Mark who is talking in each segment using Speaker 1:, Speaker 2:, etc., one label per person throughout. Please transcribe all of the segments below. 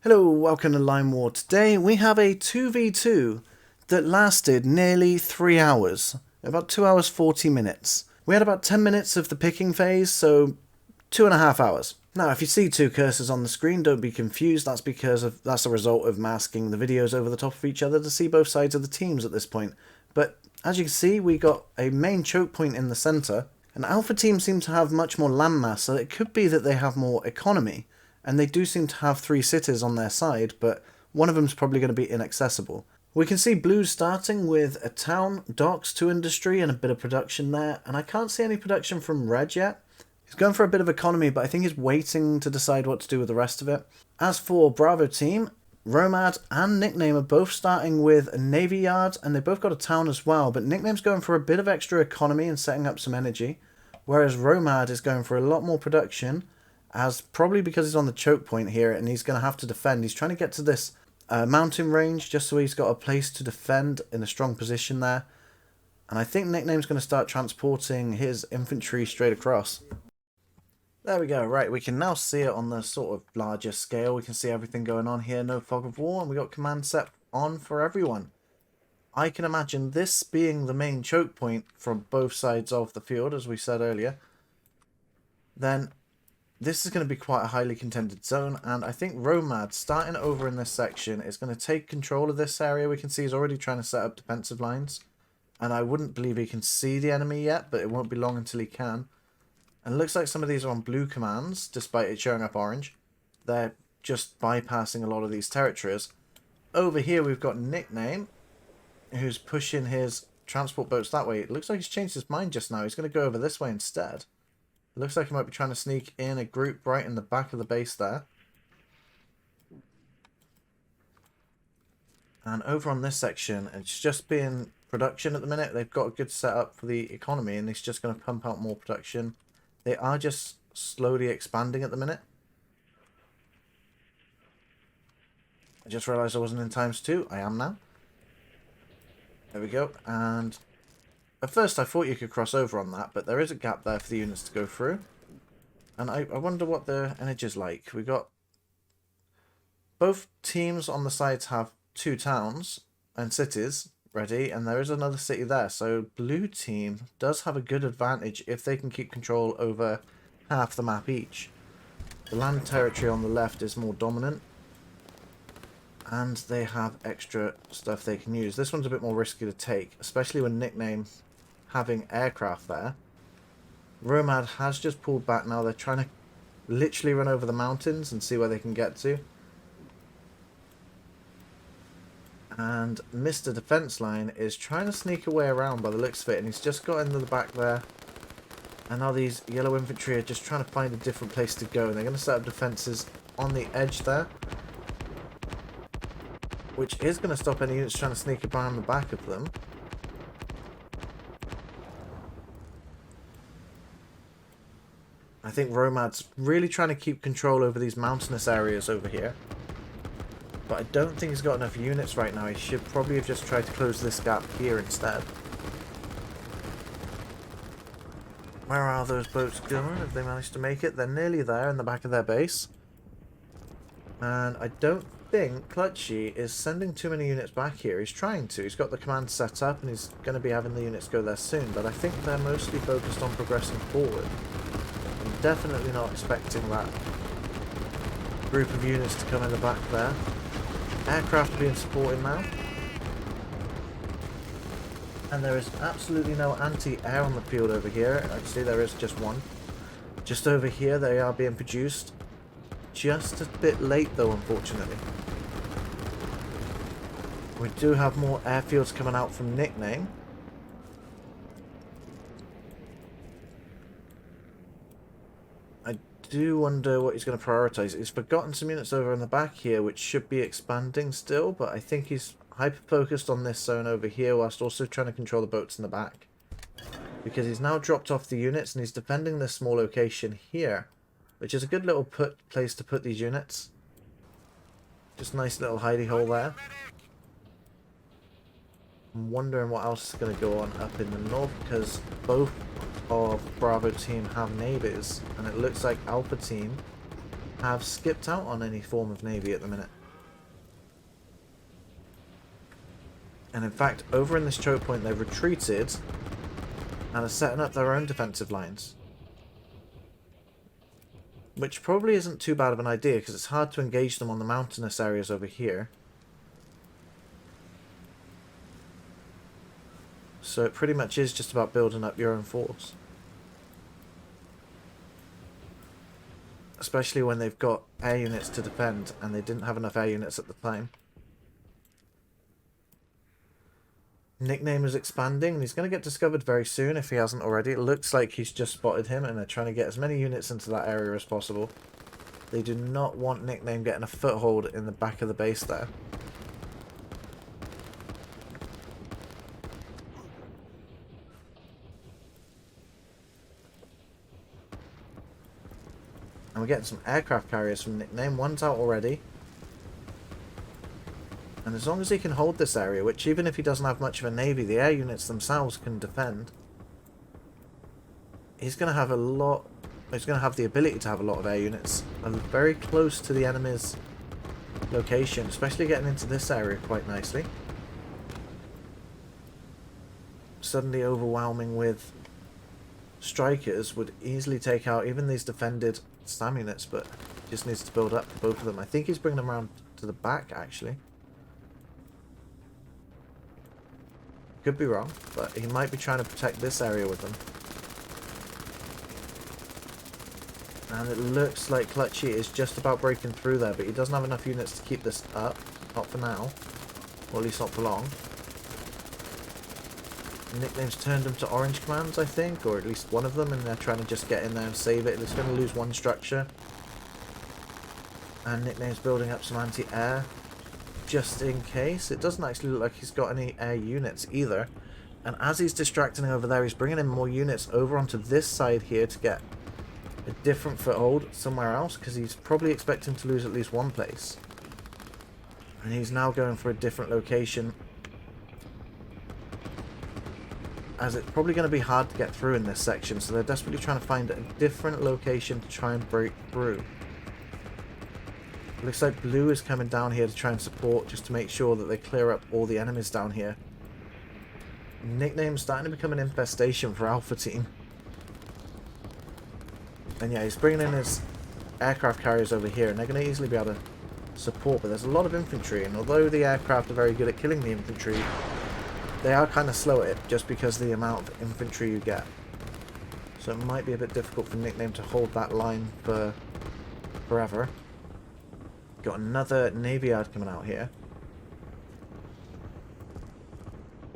Speaker 1: Hello, welcome to Line War. Today we have a 2v2 that lasted nearly 3 hours, about 2 hours 40 minutes. We had about 10 minutes of the picking phase, so 2.5 hours. Now if you see two cursors on the screen, don't be confused, that's a result of masking the videos over the top of each other to see both sides of the teams at this point. But as you can see, we got a main choke point in the centre, and Alpha team seem to have much more landmass, so it could be that they have more economy. And they do seem to have 3 cities on their side, but one of them is probably going to be inaccessible. We can see Blues starting with a town, docks, 2 industry, and a bit of production there. And I can't see any production from Red yet. He's going for a bit of economy, but I think he's waiting to decide what to do with the rest of it. As for Bravo team, Romad and Nickname are both starting with a navy yard, and they both got a town as well. But Nickname's going for a bit of extra economy and setting up some energy, whereas Romad is going for a lot more production, as probably because he's on the choke point here and he's going to have to defend. He's trying to get to this mountain range just so he's got a place to defend in a strong position there. And I think Nickname's going to start transporting his infantry straight across. There we go. Right, we can now see it on the sort of larger scale. We can see everything going on here. No fog of war, and we got command set on for everyone. I can imagine this being the main choke point from both sides of the field, as we said earlier. Then this is going to be quite a highly contended zone, and I think Romad, starting over in this section, is going to take control of this area. We can see he's already trying to set up defensive lines, and I wouldn't believe he can see the enemy yet, but it won't be long until he can. And it looks like some of these are on blue commands, despite it showing up orange. They're just bypassing a lot of these territories. Over here we've got Nickname, who's pushing his transport boats that way. It looks like he's changed his mind just now. He's going to go over this way instead. Looks like he might be trying to sneak in a group right in the back of the base there. And over on this section, it's just being production at the minute. They've got a good setup for the economy, and it's just going to pump out more production. They are just slowly expanding at the minute. I just realised I wasn't in ×2. I am now. There we go. And at first I thought you could cross over on that, but there is a gap there for the units to go through. And I wonder what the energy is like. We got both teams on the sides have 2 towns and cities ready, and there is another city there. So blue team does have a good advantage if they can keep control over half the map each. The land territory on the left is more dominant, and they have extra stuff they can use. This one's a bit more risky to take, especially when Nickname having aircraft there. Romad has just pulled back now. They're trying to literally run over the mountains and see where they can get to. And Mr. Defense Line is trying to sneak away around by the looks of it, and he's just got into the back there. And now these yellow infantry are just trying to find a different place to go, and they're going to set up defences on the edge there, which is going to stop any units trying to sneak around the back of them. I think Romad's really trying to keep control over these mountainous areas over here. But I don't think he's got enough units right now. He should probably have just tried to close this gap here instead. Where are those boats going? Have they managed to make it? They're nearly there in the back of their base. And I don't think Clutchy is sending too many units back here. He's trying to. He's got the command set up and he's going to be having the units go there soon. But I think they're mostly focused on progressing forward. I'm definitely not expecting that group of units to come in the back there. Aircraft being supported now. And there is absolutely no anti-air on the field over here. Actually, there is just one. Just over here, they are being produced. Just a bit late, though, unfortunately. We do have more airfields coming out from Nickname. I do wonder what he's going to prioritise. He's forgotten some units over in the back here, which should be expanding still, but I think he's hyper-focused on this zone over here, whilst also trying to control the boats in the back. Because he's now dropped off the units, and he's defending this small location here, which is a good little place to put these units. Just a nice little hidey hole there. I'm wondering what else is going to go on up in the north, because both of Bravo team have navies, and it looks like Alpha team have skipped out on any form of navy at the minute. And in fact, over in this choke point, they've retreated and are setting up their own defensive lines. Which probably isn't too bad of an idea, because it's hard to engage them on the mountainous areas over here. So it pretty much is just about building up your own force. Especially when they've got air units to defend, and they didn't have enough air units at the time. Nickname is expanding, and he's going to get discovered very soon if he hasn't already. It looks like he's just spotted him, and they're trying to get as many units into that area as possible. They do not want Nickname getting a foothold in the back of the base there. And we're getting some aircraft carriers from Nickname. One's out already. And as long as he can hold this area, which even if he doesn't have much of a navy, the air units themselves can defend. He's going to have a lot... He's going to have the ability to have a lot of air units. And very close to the enemy's location, especially getting into this area quite nicely. Suddenly overwhelming with strikers would easily take out even these defended SAM units, but just needs to build up for both of them. I think he's bringing them around to the back, actually. Could be wrong, but he might be trying to protect this area with them. And it looks like Clutchy is just about breaking through there, but he doesn't have enough units to keep this up. Not for now. Or at least not for long. Nickname's turned them to orange commands, I think, or at least one of them, and they're trying to just get in there and save it. It's going to lose one structure. And Nickname's building up some anti-air. Just in case. It doesn't actually look like he's got any air units either. And as he's distracting over there, he's bringing in more units over onto this side here to get a different foothold somewhere else, because he's probably expecting to lose at least one place. And he's now going for a different location, as it's probably going to be hard to get through in this section, so they're desperately trying to find a different location to try and break through. Looks like Blue is coming down here to try and support, just to make sure that they clear up all the enemies down here. Nickname's starting to become an infestation for Alpha Team. And yeah, he's bringing in his aircraft carriers over here, and they're going to easily be able to support, but there's a lot of infantry, and although the aircraft are very good at killing the infantry, they are kind of slow at it, just because of the amount of infantry you get. So it might be a bit difficult for Nickname to hold that line for forever. Got another navy yard coming out here.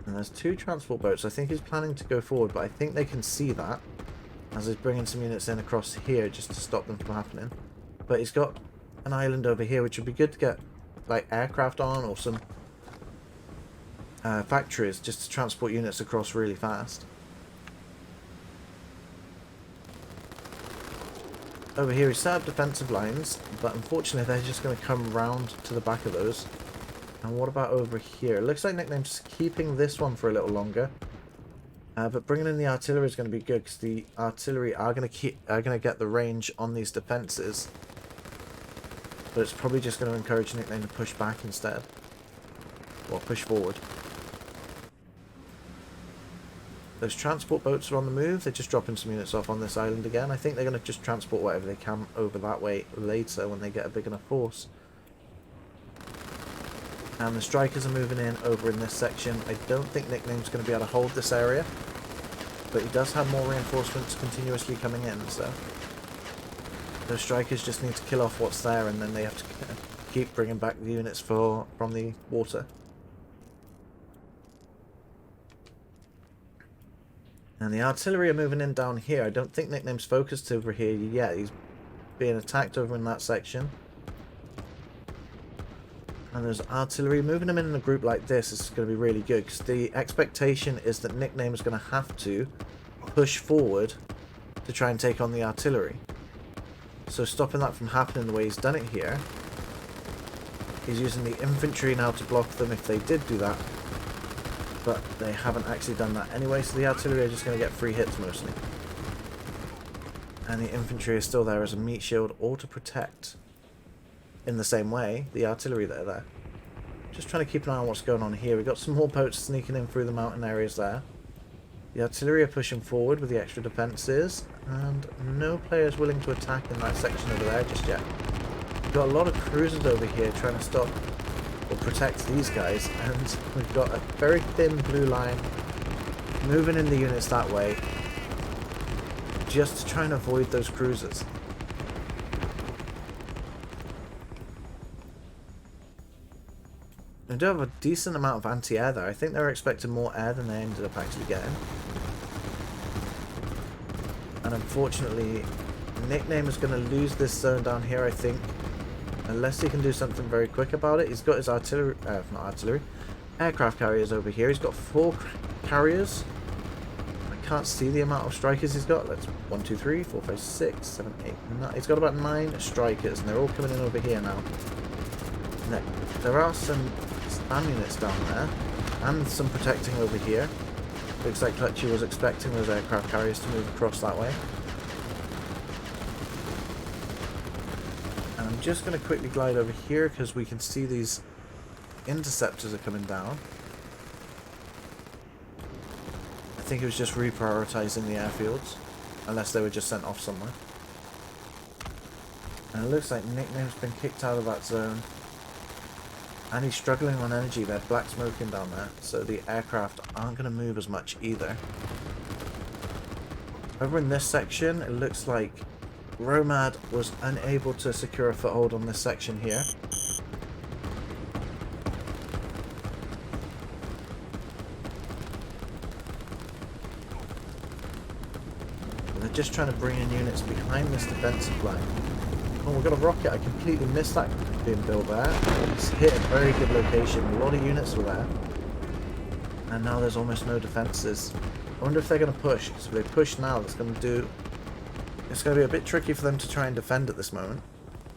Speaker 1: And there's two transport boats. I think he's planning to go forward, but I think they can see that, as he's bringing some units in across here just to stop them from happening. But he's got an island over here, which would be good to get like aircraft on, or some factories just to transport units across really fast. Over here, he's set up defensive lines, but unfortunately they're just going to come round to the back of those. And what about over here? It looks like Nickname's keeping this one for a little longer, but bringing in the artillery is going to be good, because the artillery are going to get the range on these defenses. But it's probably just going to encourage Nickname to push back instead, or push forward. Those transport boats are on the move. They're just dropping some units off on this island again. I think they're going to just transport whatever they can over that way later when they get a big enough force. And the strikers are moving in over in this section. I don't think Nickname's going to be able to hold this area, but he does have more reinforcements continuously coming in, so those strikers just need to kill off what's there, and then they have to keep bringing back the units from the water. And the artillery are moving in down here. I don't think Nickname's focused over here yet. He's being attacked over in that section. And there's artillery. Moving them in a group like this is going to be really good, because the expectation is that Nickname is going to have to push forward to try and take on the artillery. So stopping that from happening the way he's done it here, he's using the infantry now to block them if they did do that. But they haven't actually done that anyway, so the artillery are just going to get free hits mostly. And the infantry is still there as a meat shield or to protect. In the same way, the artillery that are there. Just trying to keep an eye on what's going on here. We've got some more boats sneaking in through the mountain areas there. The artillery are pushing forward with the extra defences, and no players willing to attack in that section over there just yet. We've got a lot of cruisers over here trying to stop or protect these guys, and we've got a very thin blue line moving in the units that way just to try and avoid those cruisers. They do have a decent amount of anti-air there. I think they were expecting more air than they ended up actually getting. And unfortunately, Nickname is going to lose this zone down here, I think. Unless he can do something very quick about it. He's got his artillery, not artillery, aircraft carriers over here. He's got 4 carriers. I can't see the amount of strikers he's got. Let's 1, 2, 3, 4, 5, 6, 7, 8, 9. He's got about 9 strikers, and they're all coming in over here now. There are some spam units down there, and some protecting over here. Looks like Clutchy was expecting those aircraft carriers to move across that way. And I'm just going to quickly glide over here because we can see these interceptors are coming down. I think it was just reprioritizing the airfields, unless they were just sent off somewhere. And it looks like Nickname's been kicked out of that zone. And he's struggling on energy. There's black smoking down there, so the aircraft aren't going to move as much either. Over in this section, it looks like Romad was unable to secure a foothold on this section here. And they're just trying to bring in units behind this defensive line. Oh, we've got a rocket. I completely missed that being built there. It's hit a very good location. A lot of units were there. And now there's almost no defences. I wonder if they're going to push. Because if they push now, it's going to be a bit tricky for them to try and defend at this moment.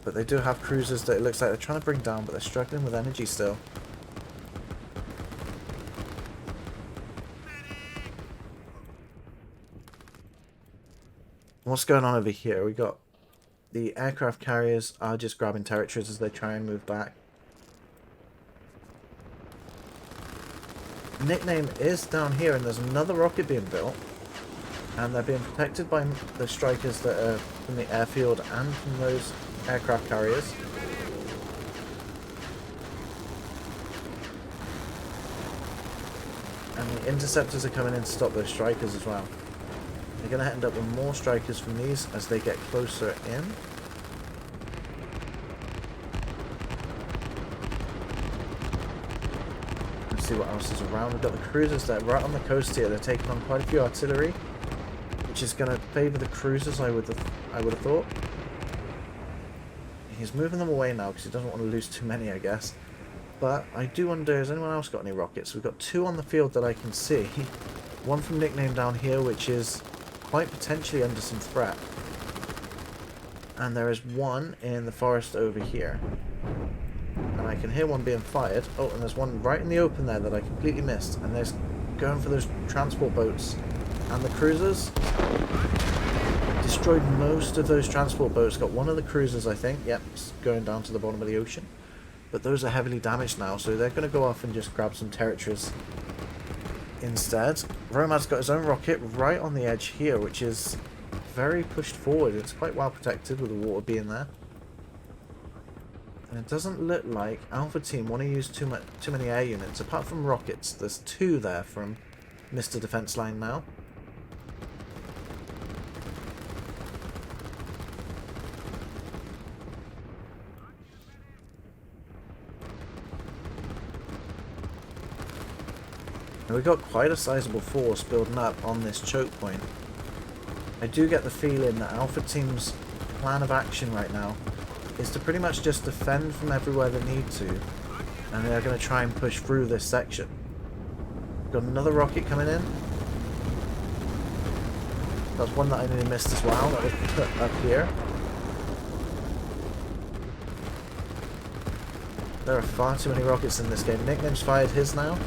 Speaker 1: But they do have cruisers that it looks like they're trying to bring down, but they're struggling with energy still. What's going on over here? We got the aircraft carriers are just grabbing territories as they try and move back. Nickname is down here, and there's another rocket being built. And they're being protected by the strikers that are from the airfield and from those aircraft carriers. And the interceptors are coming in to stop those strikers as well. They're going to end up with more strikers from these as they get closer in. Let's see what else is around. We've got the cruisers there right on the coast here. They're taking on quite a few artillery, which is going to favour the cruisers, I would have thought. He's moving them away now because he doesn't want to lose too many, I guess. But I do wonder, has anyone else got any rockets? We've got 2 on the field that I can see. One from Nickname down here, which is quite potentially under some threat. And there is one in the forest over here. And I can hear one being fired. Oh, and there's one right in the open there that I completely missed. And there's going for those transport boats. And the cruisers destroyed most of those transport boats. Got one of the cruisers, I think. Yep, it's going down to the bottom of the ocean. But those are heavily damaged now, so they're going to go off and just grab some territories instead. Romad's got his own rocket right on the edge here, which is very pushed forward. It's quite well protected with the water being there. And it doesn't look like Alpha Team want to use too many air units. Apart from rockets, there's 2 there from Mr. Defense Line now. We've got quite a sizable force building up on this choke point. I do get the feeling that Alpha Team's plan of action right now is to pretty much just defend from everywhere they need to, and they're going to try and push through this section. Got another rocket coming in. That's one that I nearly missed as well, that was put up here. There are far too many rockets in this game. Nickname's fired his now.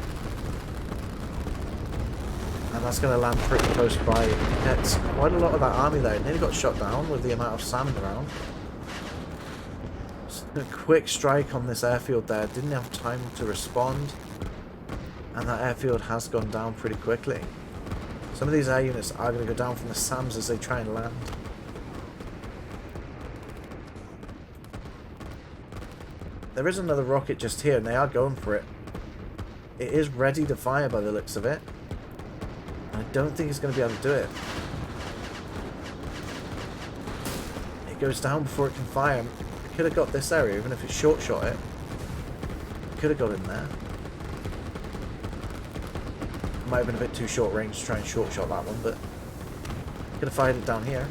Speaker 1: And that's going to land pretty close by. It's quite a lot of that army there. It nearly got shot down with the amount of salmon around. Just a quick strike on this airfield there. Didn't have time to respond. And that airfield has gone down pretty quickly. Some of these air units are going to go down from the SAMs as they try and land. There is another rocket just here, and they are going for it. It is ready to fire by the looks of it. I don't think it's going to be able to do it. It goes down before it can fire. It could have got this area, even if it short shot it. It could have got in there. Might have been a bit too short range to try and short shot that one, but could have fired it down here.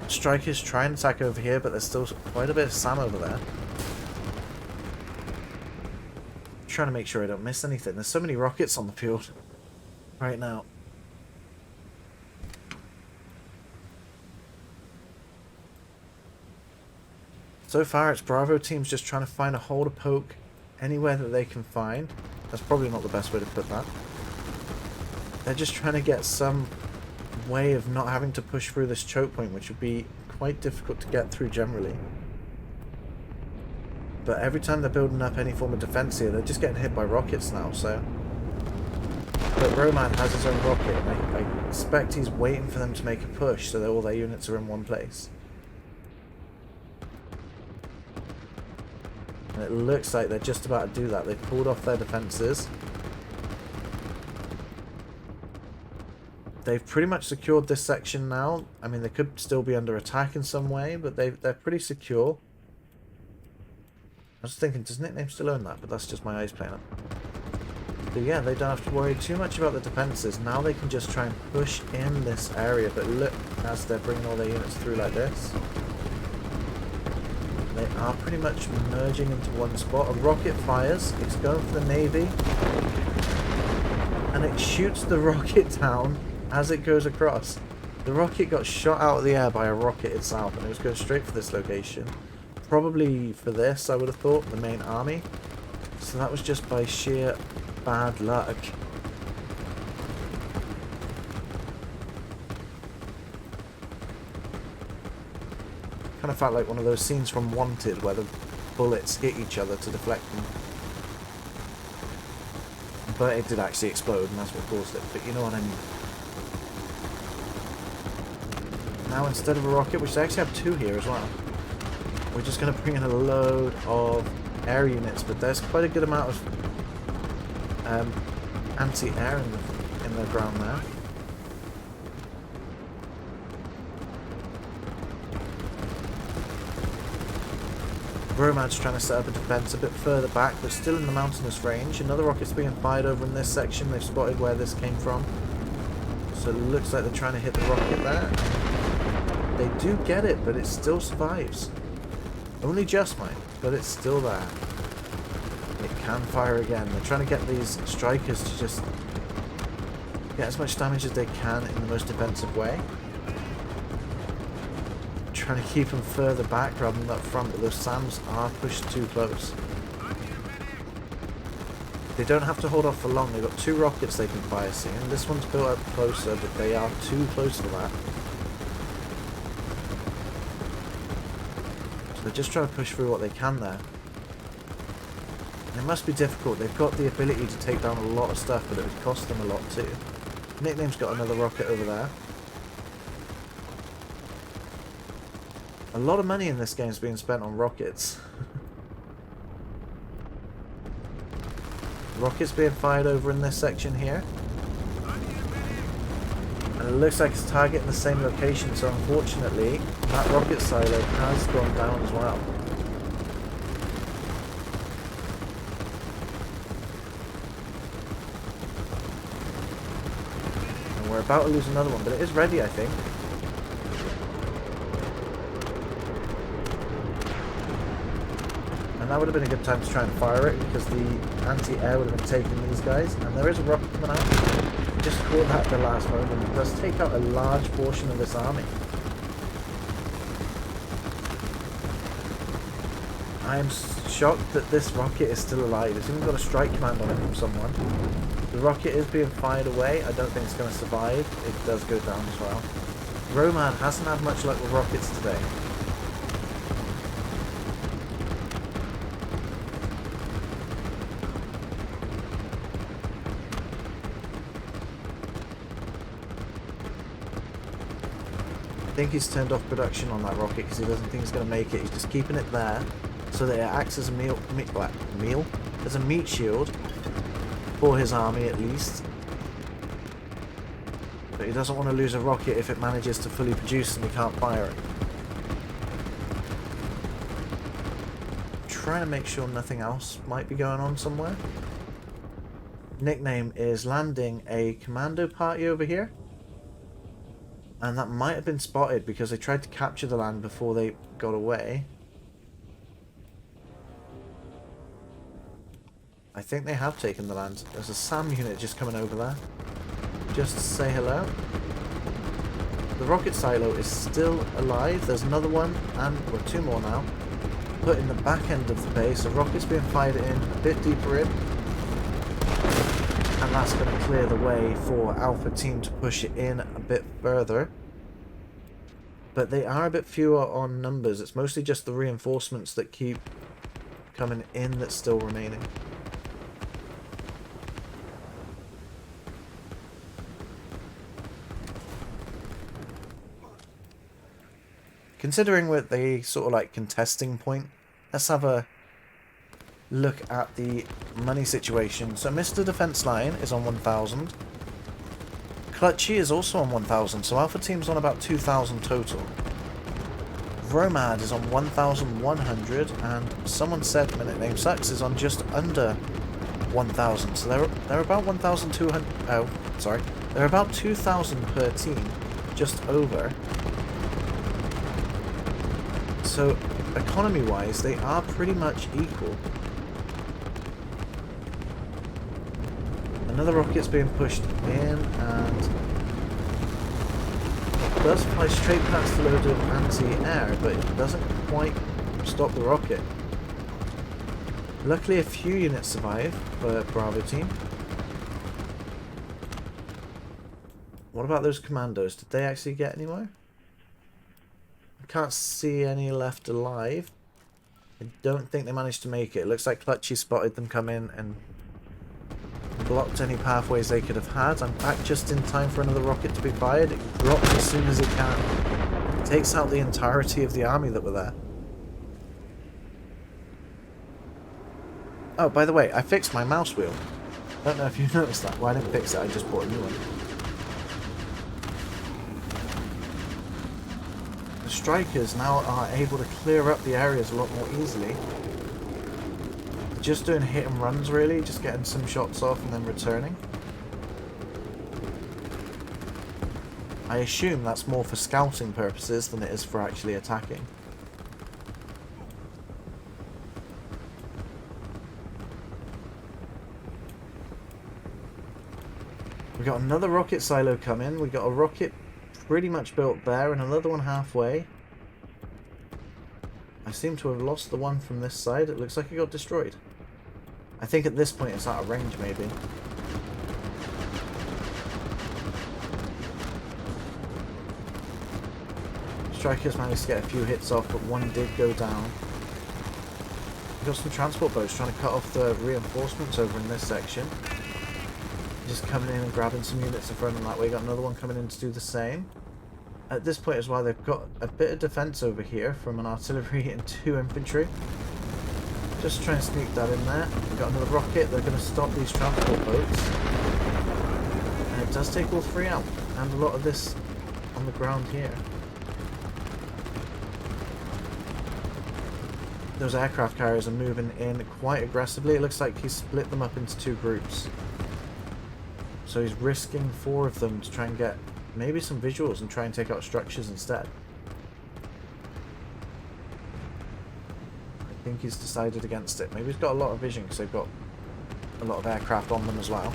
Speaker 1: Strikers try and attack over here, but there's still quite a bit of SAM over there. I'm trying to make sure I don't miss anything. There's so many rockets on the field right now. So far, it's Bravo teams just trying to find a hole to poke anywhere that they can find. That's probably not the best way to put that. They're just trying to get some way of not having to push through this choke point, which would be quite difficult to get through generally. But every time they're building up any form of defense here, they're just getting hit by rockets now, so... But Roman has his own rocket, and I expect he's waiting for them to make a push so that all their units are in one place. And it looks like they're just about to do that. They've pulled off their defenses. They've pretty much secured this section now. I mean, they could still be under attack in some way, but they're pretty secure. I was thinking, does Nickname still own that? But that's just my eyes playing up. But yeah, they don't have to worry too much about the defenses. Now they can just try and push in this area. But look, as they're bringing all their units through like this, they are pretty much merging into one spot. A rocket fires. It's going for the Navy. And it shoots the rocket down as it goes across. The rocket got shot out of the air by a rocket itself, and it was going straight for this location. Probably for this, I would have thought, the main army. So that was just by sheer bad luck. Kind of felt like one of those scenes from Wanted where the bullets hit each other to deflect them. But it did actually explode, and that's what caused it. But you know what I mean. Now instead of a rocket, which they actually have two here as well, we're just going to bring in a load of air units. But there's quite a good amount of anti-air in the ground there. Romad's trying to set up a defense a bit further back, but still in the mountainous range. Another rocket's being fired over in this section. They've spotted where this came from. So it looks like they're trying to hit the rocket there. They do get it, but it still survives. Only just might, but it's still there. It can fire again. They're trying to get these strikers to just get as much damage as they can in the most defensive way. Trying to keep them further back rather than up front, but those SAMs are pushed too close. They don't have to hold off for long. They've got two rockets they can fire soon. This one's built up closer, but they are too close for that. So they're just trying to push through what they can there. And it must be difficult. They've got the ability to take down a lot of stuff, but it would cost them a lot too. Nickname's got another rocket over there. A lot of money in this game is being spent on rockets. Rockets being fired over in this section here. And it looks like it's targeting the same location, so unfortunately that rocket silo has gone down as well. And we're about to lose another one, but it is ready, I think. And that would have been a good time to try and fire it, because the anti-air would have been taking these guys. And there is a rocket coming out. Just caught that at the last moment. It does take out a large portion of this army. I'm shocked that this rocket is still alive. It's even got a strike command on it from someone. The rocket is being fired away. I don't think it's going to survive. It does go down as well. Romad hasn't had much luck with rockets today. I think he's turned off production on that rocket because he doesn't think he's going to make it. He's just keeping it there so that it acts as a as a meat shield for his army at least. But he doesn't want to lose a rocket if it manages to fully produce and he can't fire it. Trying to make sure nothing else might be going on somewhere. Nickname is landing a commando party over here. And that might have been spotted because they tried to capture the land before they got away. I think they have taken the land. There's a SAM unit just coming over there. Just to say hello. The rocket silo is still alive. There's another one, and or two more now. Put in the back end of the base. The rocket's being fired in a bit deeper in. And that's going to clear the way for Alpha Team to push it in a bit further. But they are a bit fewer on numbers. It's mostly just the reinforcements that keep coming in that's still remaining. Considering we're at the sort of like contesting point, let's have a look at the money situation. So Mr. Defense Line is on 1,000. Clutchy is also on 1,000, so Alpha Team's on about 2,000 total. Romad is on 1,100, and someone said Minute Name Sucks is on just under 1,000. So they're about 1,200. Oh, sorry, they're about 2,000 per team, just over. So economy-wise, they are pretty much equal. Another rocket's being pushed in, and it does fly straight past the load of anti-air, but it doesn't quite stop the rocket. Luckily, a few units survive for Bravo Team. What about those commandos? Did they actually get anywhere? I can't see any left alive. I don't think they managed to make it. It looks like Clutchy spotted them come in and blocked any pathways they could have had. I'm back just in time for another rocket to be fired. It drops as soon as it can. It takes out the entirety of the army that were there. Oh, by the way, I fixed my mouse wheel. I don't know if you noticed that. Well, I didn't fix it, I just bought a new one. The strikers now are able to clear up the areas a lot more easily. Just doing hit and runs really, just getting some shots off and then returning. I assume that's more for scouting purposes than it is for actually attacking. We got another rocket silo coming. We got a rocket pretty much built there and another one halfway. I seem to have lost the one from this side. It looks like it got destroyed. I think at this point it's out of range, maybe. Strikers managed to get a few hits off, but one did go down. We've got some transport boats trying to cut off the reinforcements over in this section. Just coming in and grabbing some units and throwing them that way. Got another one coming in to do the same. At this point as well, they've got a bit of defense over here from an artillery and 2 infantry. Just trying to sneak that in there. We've got another rocket. They're going to stop these transport boats. And it does take all 3 out. And a lot of this on the ground here. Those aircraft carriers are moving in quite aggressively. It looks like he's split them up into 2 groups. So he's risking 4 of them to try and get maybe some visuals and try and take out structures instead. I think he's decided against it. Maybe he's got a lot of vision because they've got a lot of aircraft on them as well.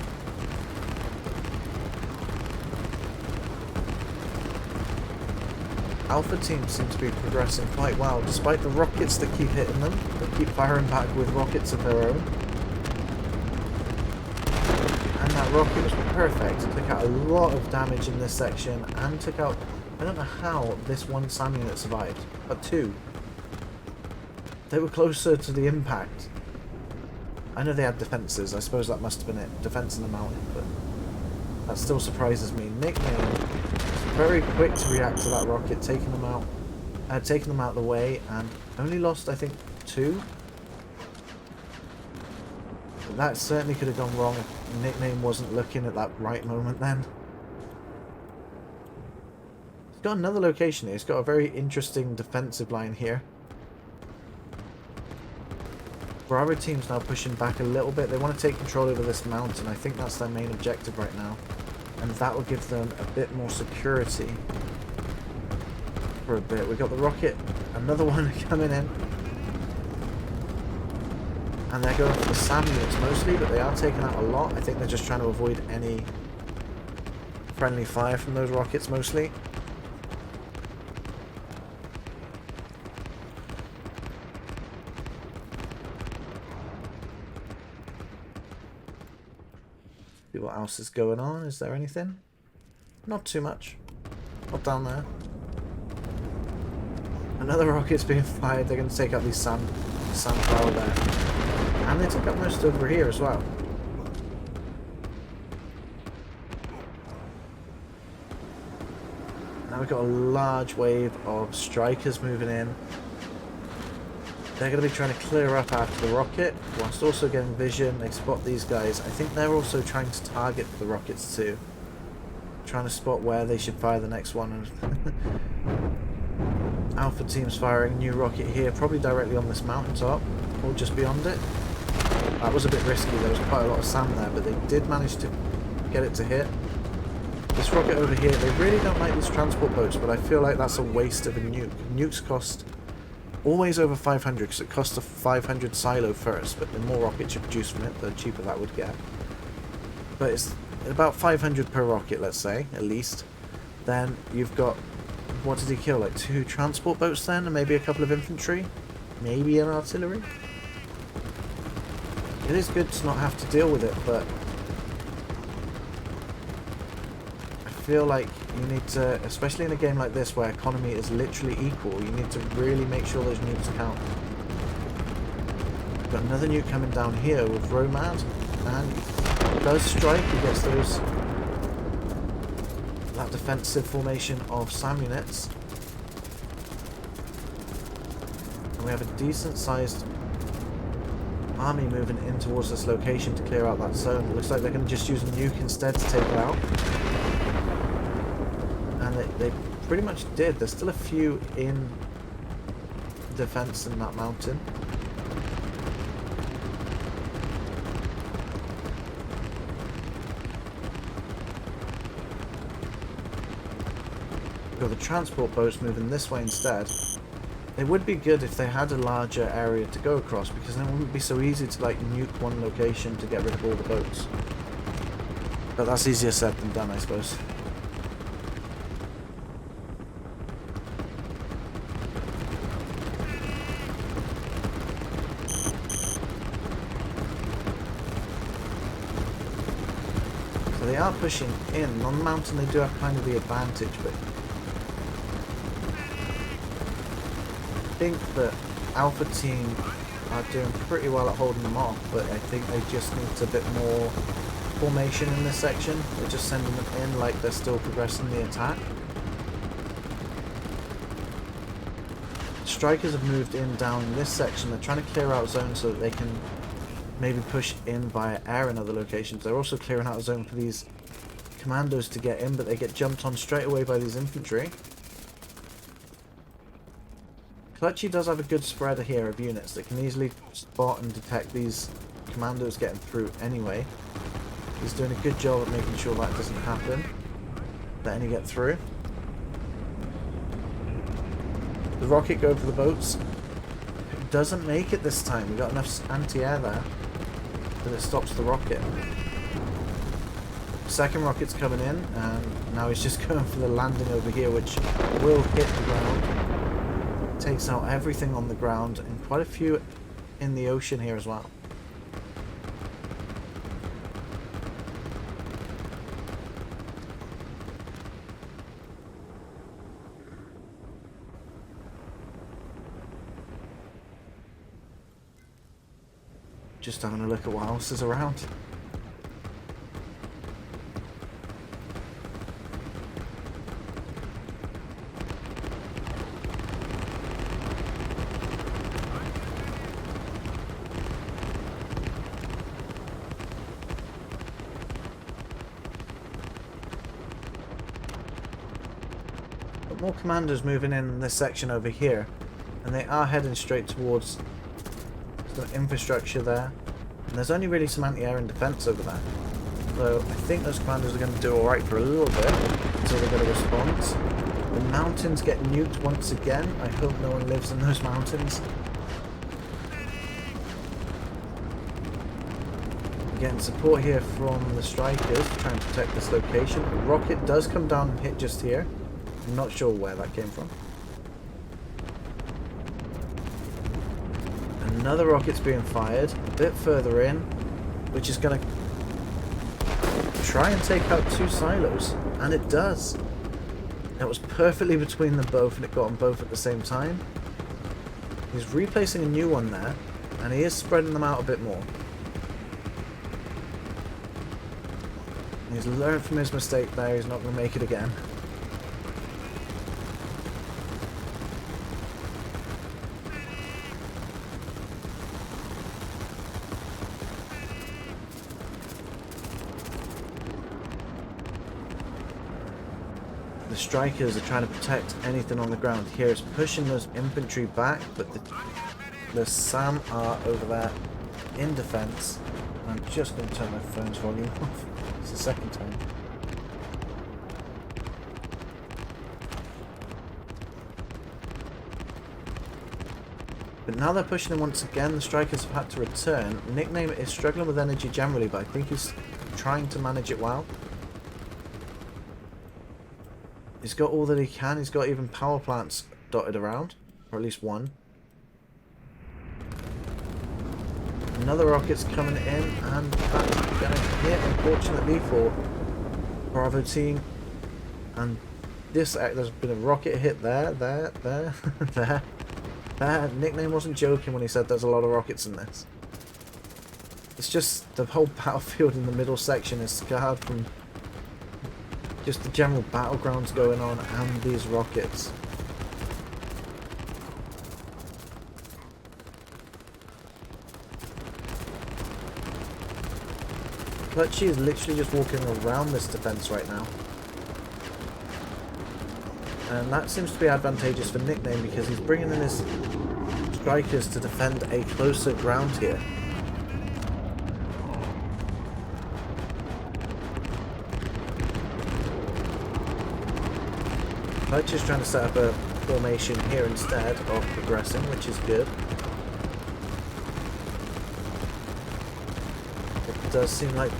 Speaker 1: Alpha team seem to be progressing quite well, despite the rockets that keep hitting them. They keep firing back with rockets of their own. And that rocket was perfect. It took out a lot of damage in this section and took out... I don't know how this one SAM unit survived, but two. They were closer to the impact. I know they had defences, I suppose that must have been it. Defence in the mountain, but that still surprises me. Nickname was very quick to react to that rocket, taking them out of the way, and only lost, I think, two. But that certainly could have gone wrong if Nickname wasn't looking at that right moment then. He's got another location here. He's got a very interesting defensive line here. Bravo team's now pushing back a little bit. They want to take control over this mountain. I think that's their main objective right now. And that will give them a bit more security for a bit. We've got the rocket, another one coming in. And they're going for the SAM units mostly, but they are taking out a lot. I think they're just trying to avoid any friendly fire from those rockets mostly. See what else is going on. Is there anything? Not too much. Not down there. Another rocket's being fired. They're going to take out these SAM power there. And they took out most over here as well. Now we've got a large wave of strikers moving in. They're going to be trying to clear up after the rocket, whilst also getting vision. They spot these guys. I think they're also trying to target the rockets too. Trying to spot where they should fire the next one. Alpha team's firing new rocket here, probably directly on this mountaintop, or just beyond it. That was a bit risky. There was quite a lot of SAM there, but they did manage to get it to hit. This rocket over here, they really don't like these transport boats, but I feel like that's a waste of a nuke. Nukes cost always over 500 because it costs a 500 silo first, but the more rockets you produce from it, the cheaper that would get. But it's about 500 per rocket, let's say, at least. Then you've got, what did he kill, like 2 transport boats then, and maybe a couple of infantry? Maybe an artillery? It is good to not have to deal with it, but I feel like you need to, especially in a game like this where economy is literally equal, you need to really make sure those nukes count. Got another nuke coming down here with Romad, and he does strike. He gets that defensive formation of SAM units, and we have a decent sized army moving in towards this location to clear out that zone. It looks like they're going to just use a nuke instead to take it out. And they pretty much did. There's still a few in defense in that mountain. We've got the transport boats moving this way instead. It would be good if they had a larger area to go across, because then it wouldn't be so easy to like nuke one location to get rid of all the boats. But that's easier said than done, I suppose. So they are pushing in. On the mountain they do have kind of the advantage, but I think that Alpha team are doing pretty well at holding them off, but I think they just need a bit more formation in this section. They're just sending them in like they're still progressing the attack. Strikers have moved in down this section. They're trying to clear out zones so that they can maybe push in via air in other locations. They're also clearing out a zone for these commandos to get in, but they get jumped on straight away by these infantry. Clutchy does have a good spread here of units that can easily spot and detect these commandos getting through anyway. He's doing a good job of making sure that doesn't happen. Let any get through. The rocket go for the boats. It doesn't make it this time. We got enough anti-air there that it stops the rocket. Second rocket's coming in, and now he's just going for the landing over here, which will hit the ground. Takes out everything on the ground, and quite a few in the ocean here as well. Just having a look at what else is around. But more commanders moving in this section over here, and they are heading straight towards some infrastructure there. And there's only really some anti-air and defense over there. So I think those commanders are going to do alright for a little bit until they get a response. The mountains get nuked once again. I hope no one lives in those mountains. Getting support here from the strikers to try and protect this location. A rocket does come down and hit just here. I'm not sure where that came from. Another rocket's being fired a bit further in, which is going to try and take out two silos, and it does. It was perfectly between them both, and it got them both at the same time. He's replacing a new one there, and he is spreading them out a bit more. He's learned from his mistake there. He's not going to make it again. The strikers are trying to protect anything on the ground here. It's pushing those infantry back, but the SAM are over there in defense. I'm just going to turn my phone's volume off. It's the second time. But now they're pushing him once again. The strikers have had to return. Nickname is struggling with energy generally, but I think he's trying to manage it well. He's got all that he can. He's got even power plants dotted around, or at least one. Another rocket's coming in, and that's going to hit, unfortunately, for Bravo team. And this, there's been a rocket hit there. There. Nickname wasn't joking when he said there's a lot of rockets in this. It's just the whole battlefield in the middle section is scarred from just the general battlegrounds going on and these rockets. Clutchy is literally just walking around this defense right now. And that seems to be advantageous for Nickname because he's bringing in his strikers to defend a closer ground here. Clutch is trying to set up a formation here instead of progressing, which is good. It does seem like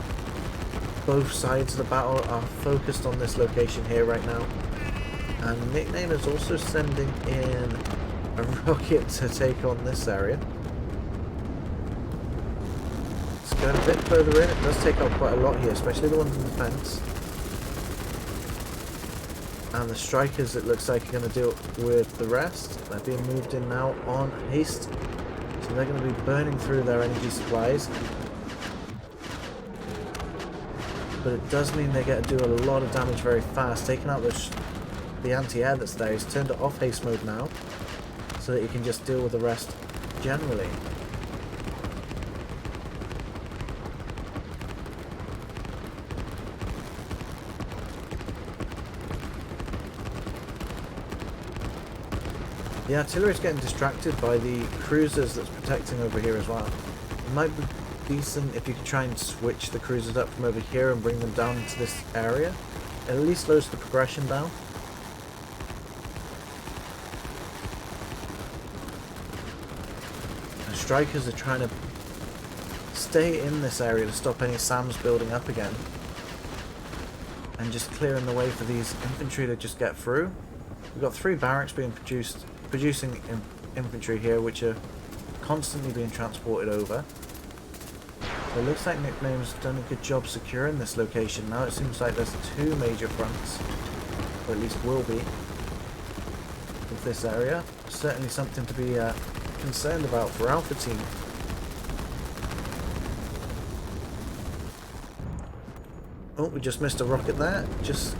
Speaker 1: both sides of the battle are focused on this location here right now. And Nickname is also sending in a rocket to take on this area. It's going a bit further in. It does take out quite a lot here, especially the ones in defense. And the strikers, it looks like, are going to deal with the rest. They're being moved in now on haste. So they're going to be burning through their energy supplies. But it does mean they get to do a lot of damage very fast. Taking out the anti-air that's there. He's turned it off haste mode now, so that he can just deal with the rest generally. The artillery is getting distracted by the cruisers that's protecting over here as well. It might be decent if you could try and switch the cruisers up from over here and bring them down into this area. It at least slows the progression down. The strikers are trying to stay in this area to stop any SAMs building up again. and just clearing the way for these infantry to just get through. We've got 3 barracks being producing infantry here, which are constantly being transported over. So it looks like Nickname's done a good job securing this location. Now it seems like there's 2 major fronts, or at least will be, with this area. Certainly something to be concerned about for Alpha Team. Oh, we just missed a rocket there. Just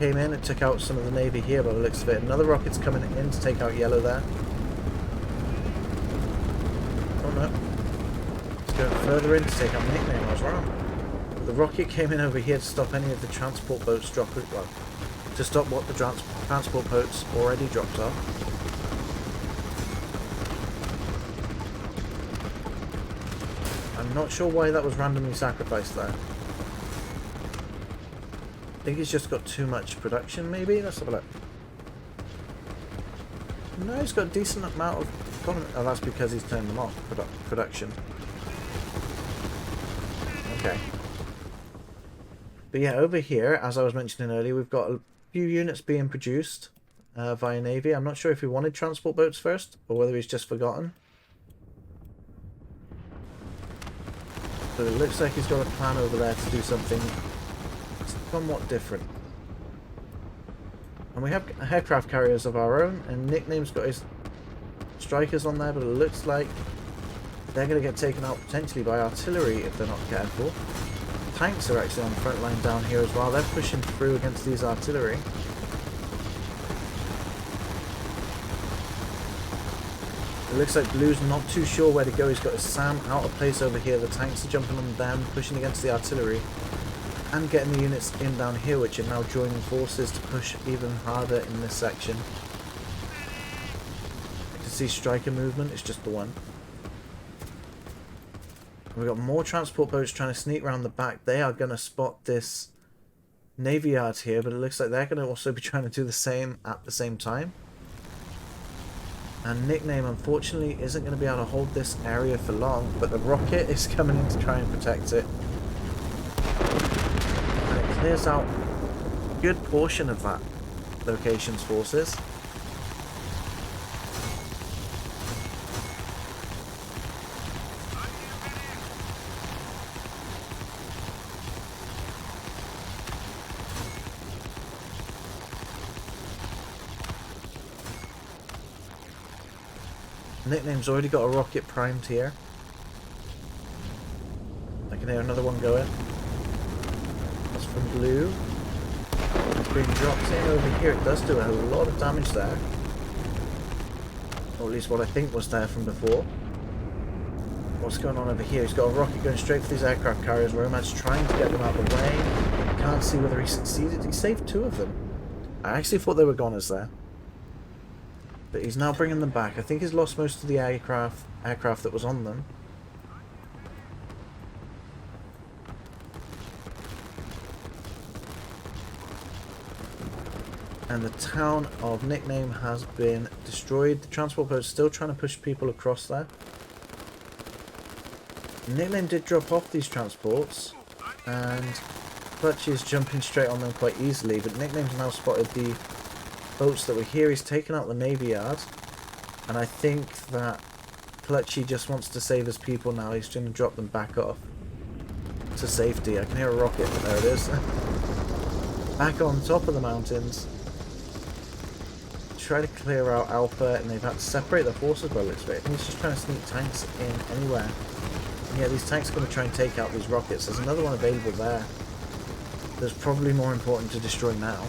Speaker 1: came in and took out some of the Navy here by the looks of it. Another rocket's coming in to take out Yellow there. Oh no. Let's go further in to take out Nickname. I was wrong. But the rocket came in over here to stop any of the transport boats dropping. Well, to stop what the transport boats already dropped off. I'm not sure why that was randomly sacrificed there. I think he's just got too much production, maybe? Let's have a look. No, he's got a decent amount of... Oh, that's because he's turned them off, production. Okay. But yeah, over here, as I was mentioning earlier, we've got a few units being produced via Navy. I'm not sure if he wanted transport boats first, or whether he's just forgotten. But it looks like he's got a plan over there to do something somewhat different. And we have aircraft carriers of our own, and Nickname's got his strikers on there, but it looks like they're going to get taken out potentially by artillery if they're not careful. Tanks are actually on the front line down here as well. They're pushing through against these artillery. It looks like Blue's not too sure where to go. He's got his SAM out of place over here. The tanks are jumping on them, pushing against the artillery, and getting the units in down here, which are now joining forces to push even harder in this section. You can see striker movement, it's just the one. We've got more transport boats trying to sneak around the back. They are going to spot this Navy yard here, but it looks like they're going to also be trying to do the same at the same time. And Nickname, unfortunately, isn't going to be able to hold this area for long, but the rocket is coming in to try and protect it. And it clears out a good portion of that location's forces. Nickname's already got a rocket primed here. I can hear another one going. That's from Blue. It's being dropped in over here. It does do a lot of damage there. Or at least what I think was there from before. What's going on over here? He's got a rocket going straight for these aircraft carriers. Romad's trying to get them out of the way. Can't see whether he succeeded. He saved 2 of them. I actually thought they were goners there. But he's now bringing them back. I think he's lost most of the aircraft that was on them. And the town of Nickname has been destroyed. The transport boat's still trying to push people across there. Nickname did drop off these transports, and Clutch is jumping straight on them quite easily, but Nickname's now spotted the boats that were here. He's taken out the Navy yard, and I think that Clutchy just wants to save his people now. He's going to drop them back off to safety. I can hear a rocket. There it is. Back on top of the mountains. Try to clear out Alpha, and they've had to separate their forces by the looks of it. He's just trying to sneak tanks in anywhere. And yeah, these tanks are going to try and take out these rockets. There's another one available there. That's probably more important to destroy now.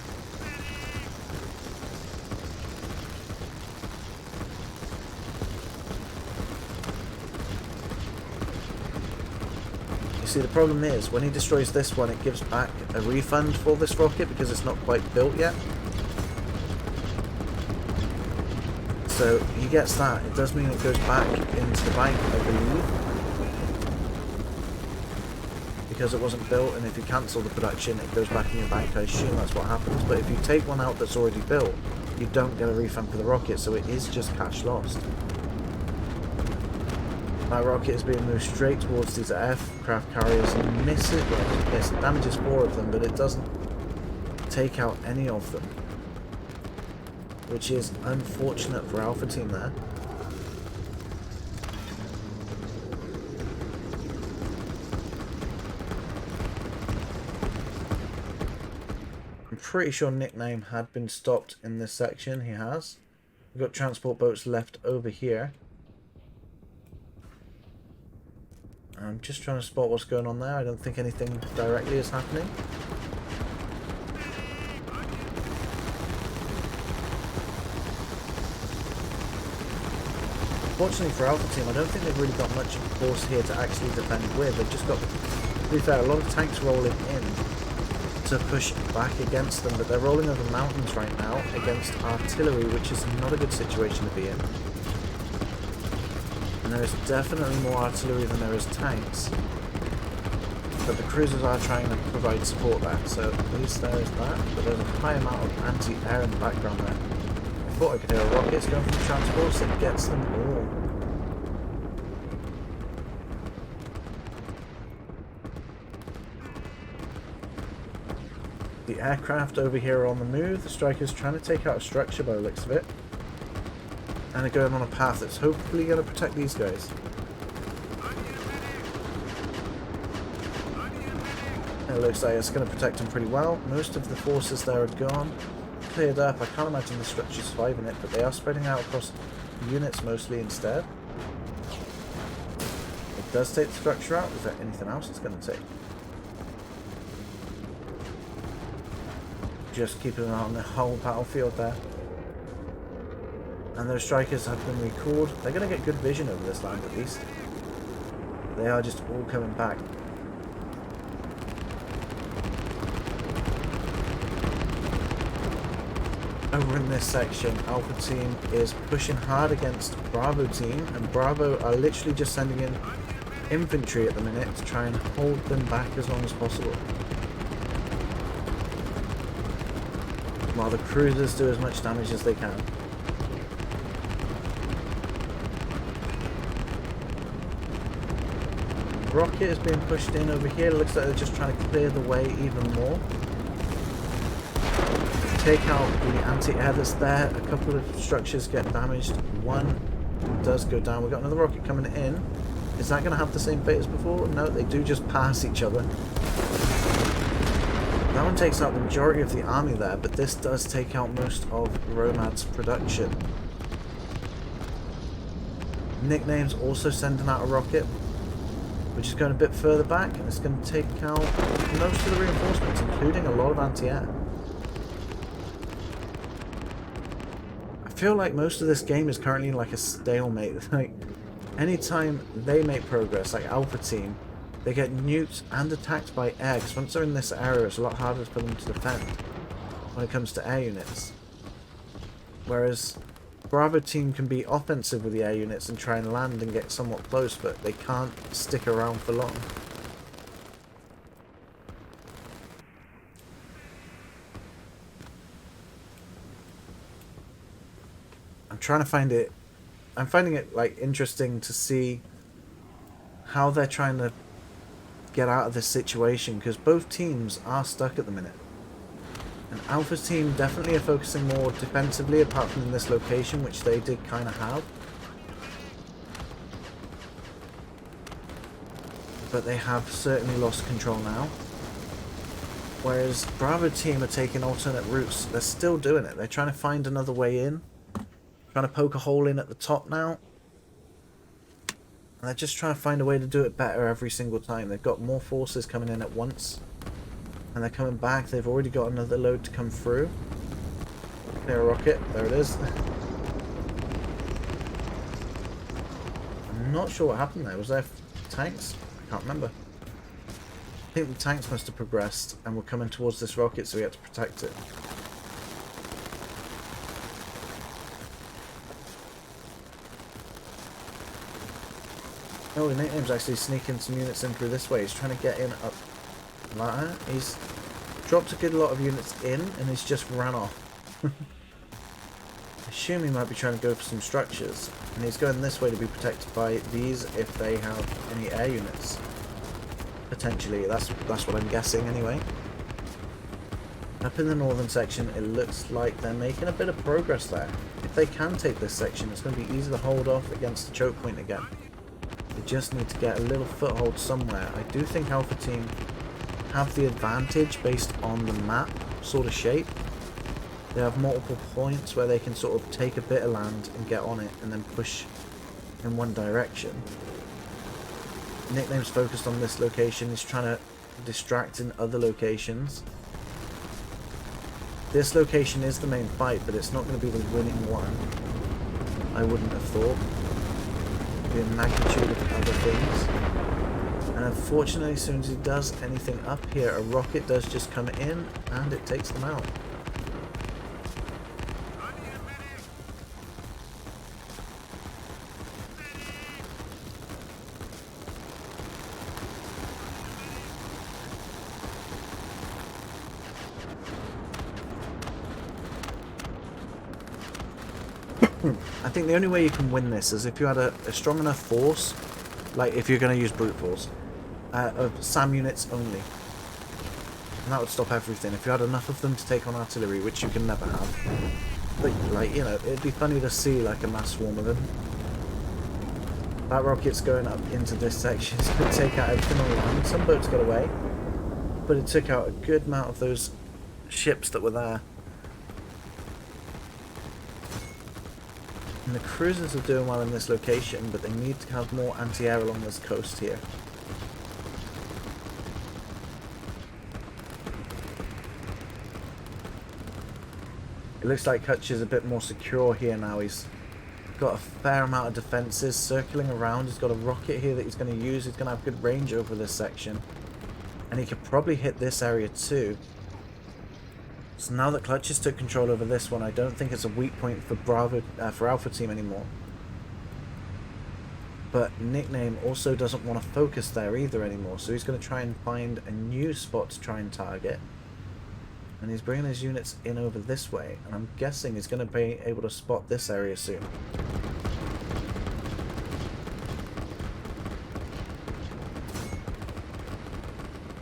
Speaker 1: See, the problem is, when he destroys this one, it gives back a refund for this rocket because it's not quite built yet. So he gets that. It does mean it goes back into the bank, I believe, because it wasn't built, and if you cancel the production, it goes back in your bank. I assume that's what happens. But if you take one out that's already built, you don't get a refund for the rocket, so it is just cash lost. That rocket is being moved straight towards these aircraft carriers and misses. Well, yes, it damages 4 of them, but it doesn't take out any of them, which is unfortunate for Alpha Team there. I'm pretty sure Nickname had been stopped in this section. He has. We've got transport boats left over here. I'm just trying to spot what's going on there. I don't think anything directly is happening. Fortunately for Alpha Team, I don't think they've really got much force here to actually defend with. They've just got, to be fair, a lot of tanks rolling in to push back against them, but they're rolling over mountains right now against artillery, which is not a good situation to be in. And there is definitely more artillery than there is tanks, but the cruisers are trying to provide support there, so at least there is that, but there's a high amount of anti-air in the background there. I thought I could hear rockets going from transports. It gets them all. The aircraft over here are on the move. The Strikers trying to take out a structure by the looks of it. And they're going on a path that's hopefully going to protect these guys. It looks like it's going to protect them pretty well. Most of the forces there are gone. Cleared up. I can't imagine the structure's surviving it, but they are spreading out across units mostly instead. It does take the structure out. Is there anything else it's going to take? Just keeping an eye on the whole battlefield there. And those Strikers have been recalled. They're going to get good vision over this land at least. They are just all coming back. Over in this section, Alpha Team is pushing hard against Bravo Team, and Bravo are literally just sending in infantry at the minute to try and hold them back as long as possible. While the cruisers do as much damage as they can. Rocket is being pushed in over here. It looks like they're just trying to clear the way even more. Take out the anti-air that's there. A couple of structures get damaged. One does go down. We've got another rocket coming in. Is that going to have the same fate as before? No, they do just pass each other. That one takes out the majority of the army there, but this does take out most of Romad's production. Nickname's also sending out a rocket, which is going a bit further back, and it's going to take out most of the reinforcements, including a lot of anti-air. I feel like most of this game is currently like a stalemate. Like, anytime they make progress, like Alpha Team, they get nuked and attacked by air, because once they're in this area, it's a lot harder for them to defend when it comes to air units. Whereas Bravo Team can be offensive with the air units and try and land and get somewhat close, but they can't stick around for long. I'm trying to find it. I'm finding it like interesting to see how they're trying to get out of this situation, because both teams are stuck at the minute. And Alpha's team definitely are focusing more defensively, apart from in this location, which they did kind of have. But they have certainly lost control now. Whereas Bravo team are taking alternate routes. They're still doing it. They're trying to find another way in. Trying to poke a hole in at the top now. And they're just trying to find a way to do it better every single time. They've got more forces coming in at once. And they're coming back. They've already got another load to come through. Clear a rocket. There it is. I'm not sure what happened there. Was there tanks? I can't remember. I think the tanks must have progressed and were coming towards this rocket, so we had to protect it. Oh, Nickname's actually sneaking some units in through this way. He's trying to get in up like that. He's dropped a good lot of units in, and he's just ran off. I assume he might be trying to go for some structures, and he's going this way to be protected by these if they have any air units. Potentially, that's what I'm guessing anyway. Up in the northern section, it looks like they're making a bit of progress there. If they can take this section, it's going to be easy to hold off against the choke point again. They just need to get a little foothold somewhere. I do think Alpha Team have the advantage based on the map sort of shape. They have multiple points where they can sort of take a bit of land and get on it and then push in one direction. Nickname's focused on this location. He's trying to distract in other locations. This location is the main fight, but it's not going to be the winning one. I wouldn't have thought. The magnitude of other things. And unfortunately, as soon as he does anything up here, a rocket does just come in and it takes them out. I think the only way you can win this is if you had a strong enough force, like if you're going to use brute force, of SAM units only. And that would stop everything. If you had enough of them to take on artillery, which you can never have. But, like, you know, it'd be funny to see, like, a mass swarm of them. That rocket's going up into this section. It's going to take out everything on land. Some boats got away. But it took out a good amount of those ships that were there. And the cruisers are doing well in this location, but they need to have more anti-air along this coast here. It looks like Hutch is a bit more secure here now. He's got a fair amount of defences circling around. He's got a rocket here that he's going to use. He's going to have good range over this section. And he could probably hit this area too. So now that Clutch has took control over this one, I don't think it's a weak point for for Alpha Team anymore. But Nickname also doesn't want to focus there either anymore, so he's going to try and find a new spot to try and target. And he's bringing his units in over this way, and I'm guessing he's going to be able to spot this area soon.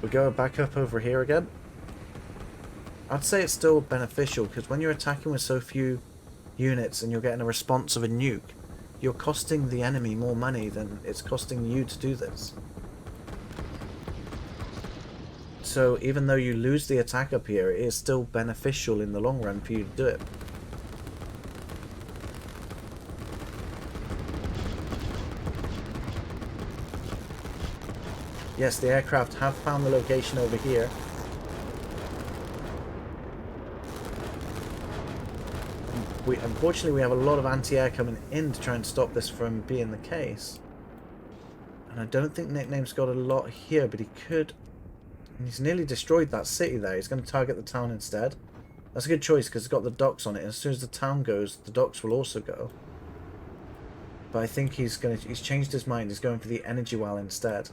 Speaker 1: We go back up over here again. I'd say it's still beneficial, because when you're attacking with so few units and you're getting a response of a nuke, you're costing the enemy more money than it's costing you to do this. So even though you lose the attack up here, it is still beneficial in the long run for you to do it. Yes, the aircraft have found the location over here. Unfortunately, we have a lot of anti-air coming in to try and stop this from being the case. And I don't think Nickname's got a lot here, but he could. And he's nearly destroyed that city there. He's going to target the town instead. That's a good choice because it's got the docks on it. And as soon as the town goes, the docks will also go. But I think he's changed his mind. He's going for the energy well instead.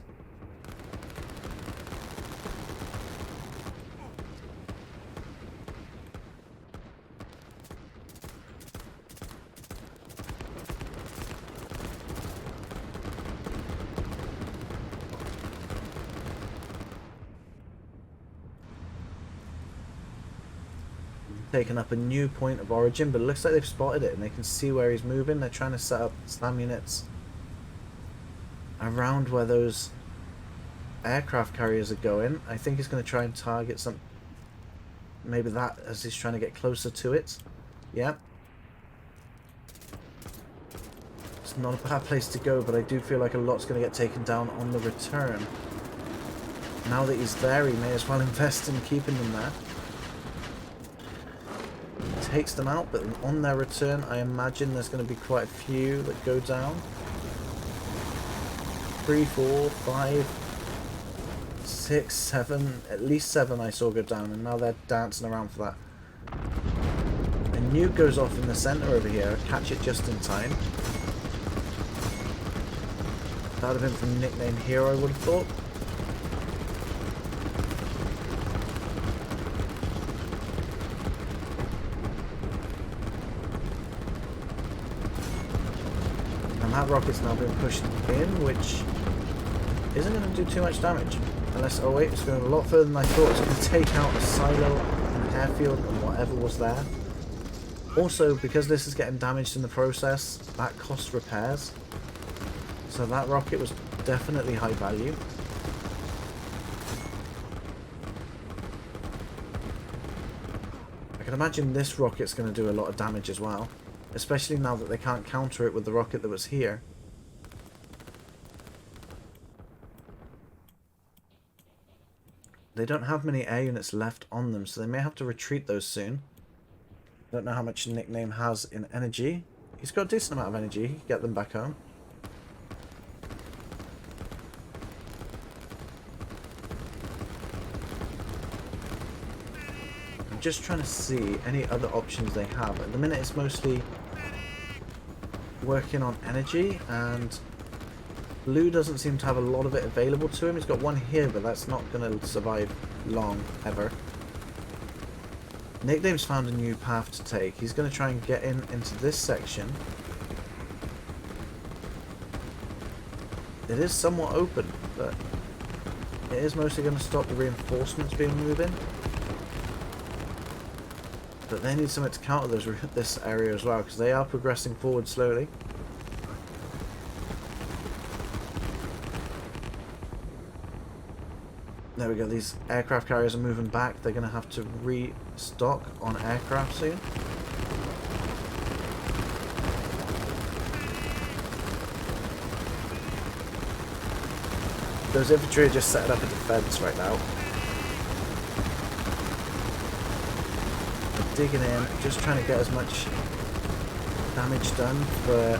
Speaker 1: Taken up a new point of origin, but it looks like they've spotted it and they can see where he's moving. They're trying to set up SAM units around where those aircraft carriers are going. I think he's going to try and target some, maybe that, as he's trying to get closer to it. Yeah, it's not a bad place to go, but I do feel like a lot's going to get taken down on the return. Now that he's there, he may as well invest in keeping them there. Takes them out, but on their return I imagine there's going to be quite a few that go down. 3, 4, 5, 6, 7, at least 7 I saw go down, and now they're dancing around for that. A nuke goes off in the center over here. Catch it just in time. That would have been from Nickname here, I would have thought. That rocket's now been pushed in, which isn't going to do too much damage. Unless, oh wait, it's going a lot further than I thought. It's going to take out a silo and airfield and whatever was there. Also, because this is getting damaged in the process, that costs repairs. So that rocket was definitely high value. I can imagine this rocket's going to do a lot of damage as well. Especially now that they can't counter it with the rocket that was here. They don't have many air units left on them, so they may have to retreat those soon. Don't know how much Nickname has in energy. He's got a decent amount of energy. He can get them back home. I'm just trying to see any other options they have. At the minute it's mostly working on energy, and Blue doesn't seem to have a lot of it available to him. He's got one here, but that's not going to survive long, ever. Nickname's found a new path to take. He's going to try and get into this section. It is somewhat open, but it is mostly going to stop the reinforcements being moving. But they need something to counter this area as well, because they are progressing forward slowly. There we go, these aircraft carriers are moving back. They're going to have to restock on aircraft soon. Those infantry are just setting up a defense right now. They're digging in, just trying to get as much damage done for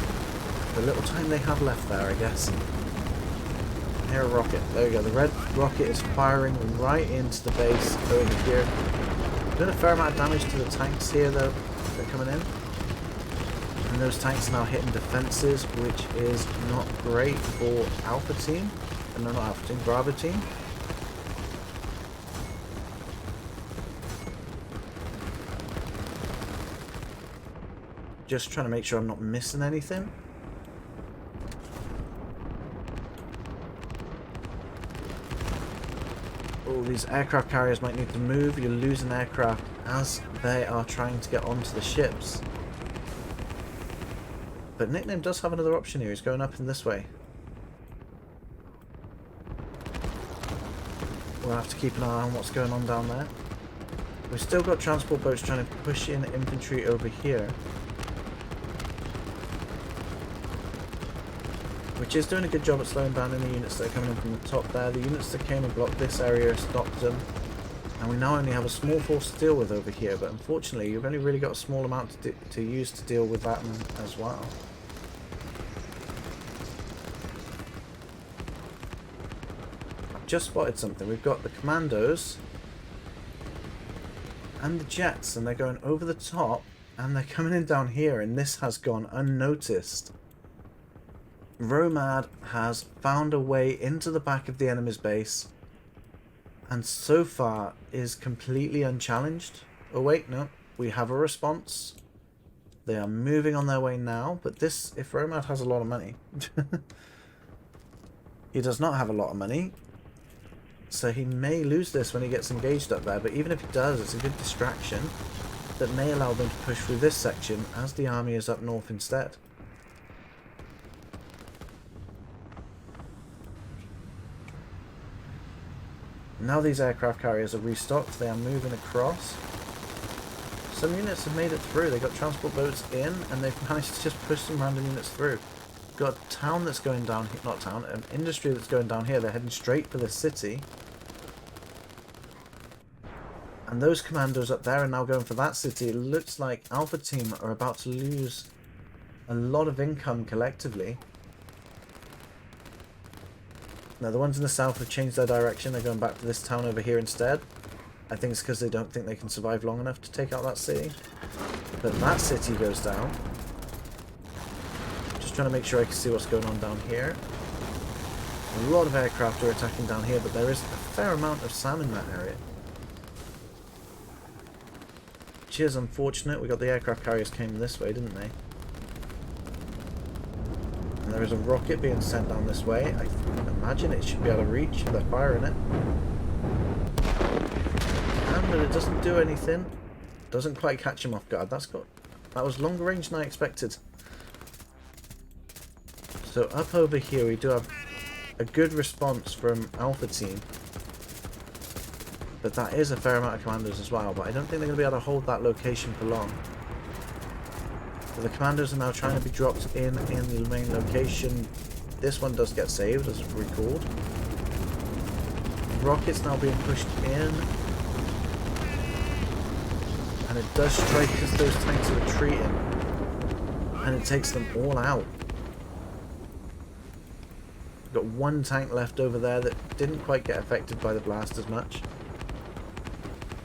Speaker 1: the little time they have left there, I guess. Air rocket. There we go. The red rocket is firing right into the base over here. Doing a fair amount of damage to the tanks here, though. They're coming in. And those tanks are now hitting defenses, which is not great for Alpha Team. No, not Alpha Team. Bravo Team. Just trying to make sure I'm not missing anything. Oh, these aircraft carriers might need to move. You're losing aircraft as they are trying to get onto the ships. But Nickname does have another option here. He's going up in this way. We'll have to keep an eye on what's going on down there. We've still got transport boats trying to push in infantry over here. Which is doing a good job at slowing down any units that are coming in from the top there. The units that came and blocked this area stopped them. And we now only have a small force to deal with over here. But unfortunately, you've only really got a small amount to use to deal with that as well. I've just spotted something. We've got the commandos and the jets. And they're going over the top. And they're coming in down here. And this has gone unnoticed. Romad has found a way into the back of the enemy's base and so far is completely unchallenged. Oh wait, no, we have a response. They are moving on their way now, but this, if Romad has a lot of money, he does not have a lot of money, so he may lose this when he gets engaged up there, but even if he does, it's a good distraction that may allow them to push through this section as the army is up north instead. Now these aircraft carriers are restocked, they are moving across. Some units have made it through, they've got transport boats in and they've managed to just push some random units through. We've got a town that's going down here, not town, an industry that's going down here, they're heading straight for the city. And those commandos up there are now going for that city. It looks like Alpha Team are about to lose a lot of income collectively. Now the ones in the south have changed their direction. They're going back to this town over here instead. I think it's because they don't think they can survive long enough to take out that city. But that city goes down. Just trying to make sure I can see what's going on down here. A lot of aircraft are attacking down here, but there is a fair amount of SAM in that area. Which is unfortunate. We got the aircraft carriers came this way, didn't they? And there is a rocket being sent down this way. I imagine it should be able to reach if they're firing it. But it doesn't do anything. Doesn't quite catch him off guard. That was longer range than I expected. So up over here we do have a good response from Alpha Team. But that is a fair amount of commandos as well. But I don't think they're going to be able to hold that location for long. So the commandos are now trying to be dropped in the main location. This one does get saved, as recalled. Rockets now being pushed in. And it does strike as those tanks are retreating. And it takes them all out. We've got one tank left over there that didn't quite get affected by the blast as much.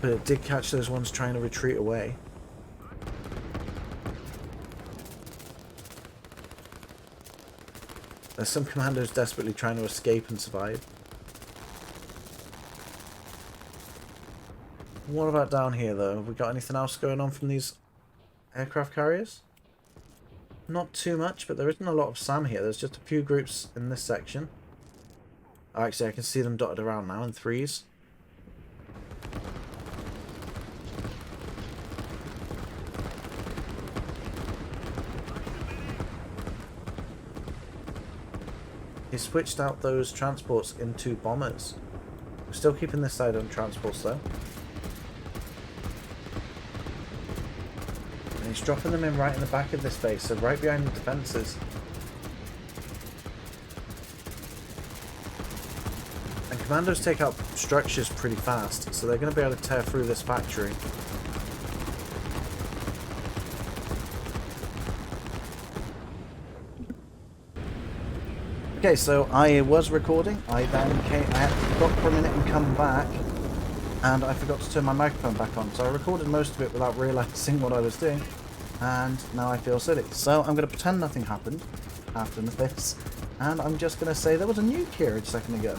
Speaker 1: But it did catch those ones trying to retreat away. There's some commandos desperately trying to escape and survive. What about down here though? Have we got anything else going on from these aircraft carriers? Not too much, but there isn't a lot of SAM here. There's just a few groups in this section. Oh, actually, I can see them dotted around now in threes. He switched out those transports into bombers. We're still keeping this side on transports though. And he's dropping them in right in the back of this base, so right behind the defences. And commandos take out structures pretty fast, so they're going to be able to tear through this factory. Okay, so I was recording. I had to stop for a minute and come back, and I forgot to turn my microphone back on. So I recorded most of it without realising what I was doing, and now I feel silly. So I'm going to pretend nothing happened after this, and I'm just going to say there was a nuke here a second ago.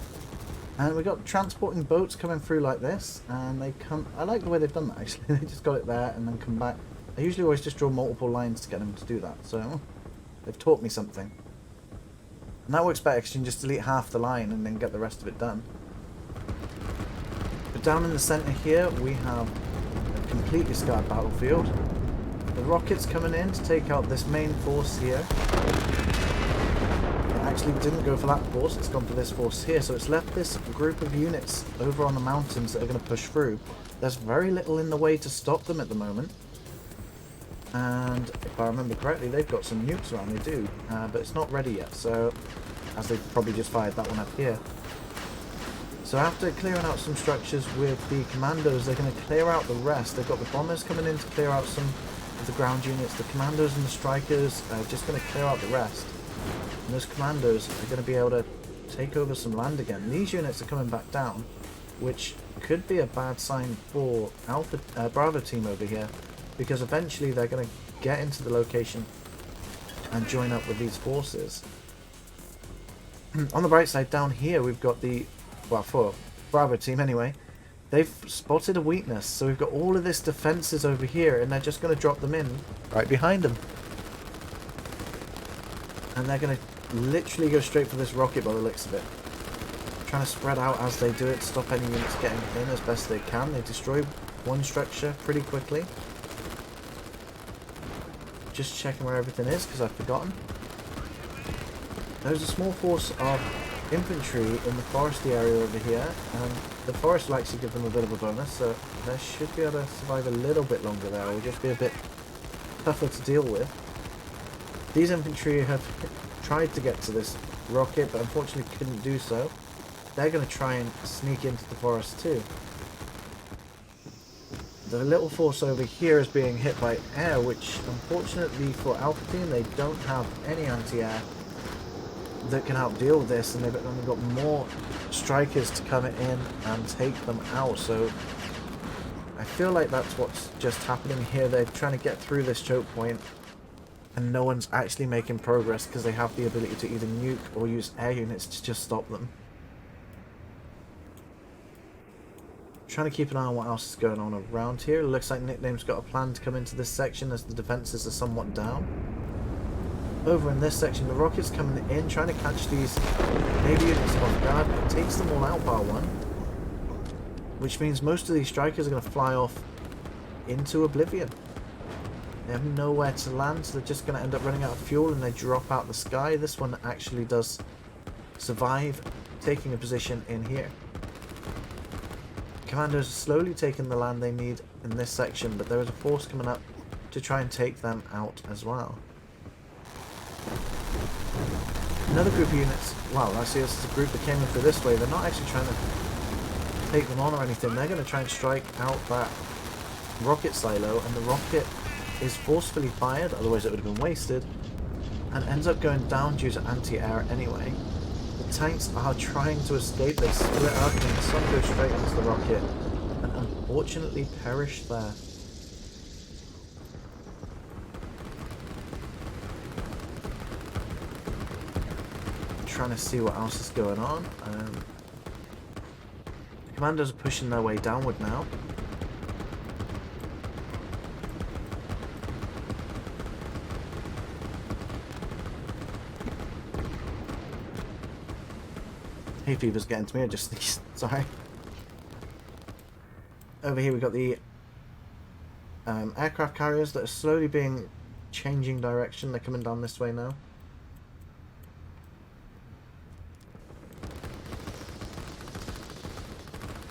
Speaker 1: And we got transporting boats coming through like this, and they come... I like the way they've done that, actually. They just got it there and then come back. I usually always just draw multiple lines to get them to do that, so they've taught me something. And that works better because you can just delete half the line and then get the rest of it done. But down in the centre here, we have a completely scarred battlefield. The rockets coming in to take out this main force here. It actually didn't go for that force, it's gone for this force here. So it's left this group of units over on the mountains that are going to push through. There's very little in the way to stop them at the moment. And if I remember correctly, they've got some nukes around, they do, but it's not ready yet, so, as they've probably just fired that one up here. So after clearing out some structures with the commandos, they're going to clear out the rest. They've got the bombers coming in to clear out some of the ground units. The commandos and the strikers are just going to clear out the rest. And those commandos are going to be able to take over some land again. These units are coming back down, which could be a bad sign for Bravo team over here. Because eventually they're going to get into the location and join up with these forces. On the bright side, down here we've got the, well, for Bravo team anyway, they've spotted a weakness. So we've got all of this defences over here, and they're just going to drop them in right behind them. And they're going to literally go straight for this rocket by the looks of it. Trying to spread out as they do it, stop any units getting in as best they can. They destroy one structure pretty quickly. Just checking where everything is because I've forgotten. There's a small force of infantry in the foresty area over here, and the forest will actually give them a bit of a bonus, so they should be able to survive a little bit longer there. It'll just be a bit tougher to deal with. These infantry have tried to get to this rocket, but unfortunately couldn't do so. They're going to try and sneak into the forest too. The little force over here is being hit by air, which unfortunately for Alpha Team, they don't have any anti-air that can help deal with this, and they've only got more strikers to come in and take them out. So I feel like that's what's just happening here. They're trying to get through this choke point, and no one's actually making progress because they have the ability to either nuke or use air units to just stop them. Trying to keep an eye on what else is going on around here. It looks like Nickname's got a plan to come into this section as the defences are somewhat down. Over in this section, the rockets coming in, trying to catch these Navy units off guard, but it takes them all out bar one. which means most of these strikers are going to fly off into oblivion. They have nowhere to land, so they're just going to end up running out of fuel and they drop out the sky. This one actually does survive, taking a position in here. Commandos are slowly taking the land they need in this section, but there is a force coming up to try and take them out as well. Another group of units, wow, I see this is a group that came in through this way. They're not actually trying to take them on or anything. They're going to try and strike out that rocket silo, and the rocket is forcefully fired, otherwise it would have been wasted, and ends up going down due to anti-air anyway. The tanks are trying to escape. They split up and some go straight into the rocket and unfortunately perish there. Trying to see what else is going on. The commandos are pushing their way downward now. Hay fever's getting to me, I just sneezed, sorry. Over here we've got the aircraft carriers that are slowly changing direction. They're coming down this way now.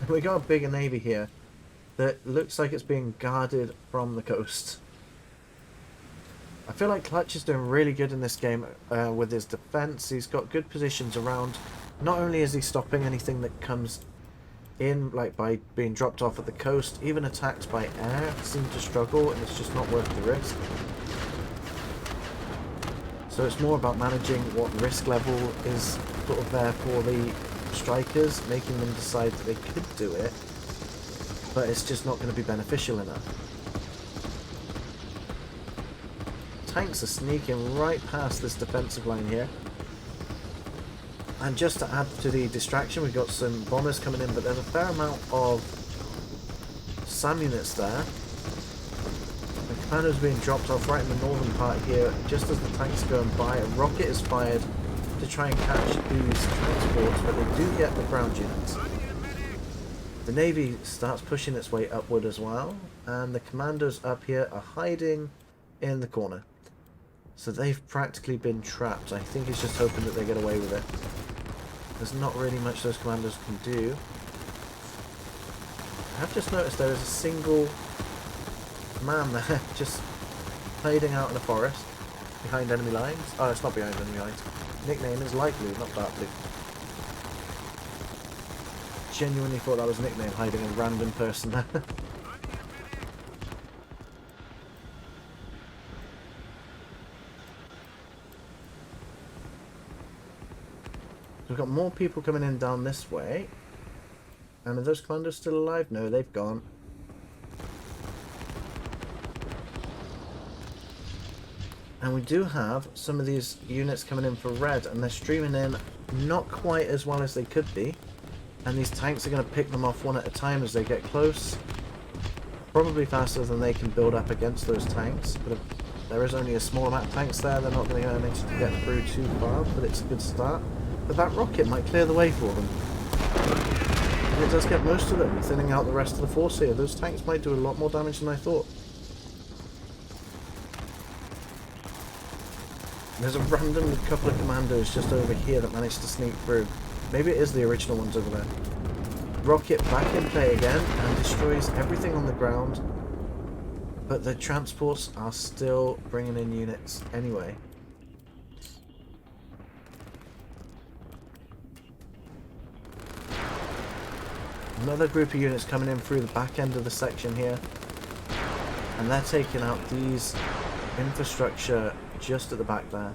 Speaker 1: We got a bigger navy here that looks like it's being guarded from the coast. I feel like Clutch is doing really good in this game with his defense. He's got good positions around. Not only is he stopping anything that comes in, like by being dropped off at the coast, even attacks by air seem to struggle, and it's just not worth the risk. So it's more about managing what risk level is sort of there for the strikers, making them decide that they could do it, but it's just not going to be beneficial enough. Tanks are sneaking right past this defensive line here. And just to add to the distraction, we've got some bombers coming in, but there's a fair amount of SAM units there. The commandos being dropped off right in the northern part here. Just as the tanks are going by, a rocket is fired to try and catch these transports, but they do get the ground units. The Navy starts pushing its way upward as well, and the commandos up here are hiding in the corner. So they've practically been trapped. I think he's just hoping that they get away with it. There's not really much those commandos can do. I have just noticed there is a single man there just hiding out in the forest behind enemy lines. Oh, it's not behind enemy lines. Nickname is light blue, not dark blue. Genuinely thought that was a nickname, hiding a random person there. We've got more people coming in down this way. And are those commandos still alive? No, they've gone. And we do have some of these units coming in for red, and they're streaming in not quite as well as they could be. And these tanks are going to pick them off one at a time as they get close. Probably faster than they can build up against those tanks. But if there is only a small amount of tanks there, they're not going to manage to get through too far, but it's a good start. But that rocket might clear the way for them. And it does get most of them, thinning out the rest of the force here. Those tanks might do a lot more damage than I thought. There's a random couple of commandos just over here that managed to sneak through. Maybe it is the original ones over there. Rocket back in play again and destroys everything on the ground. But the transports are still bringing in units anyway. Another group of units coming in through the back end of the section here. And they're taking out these infrastructure just at the back there.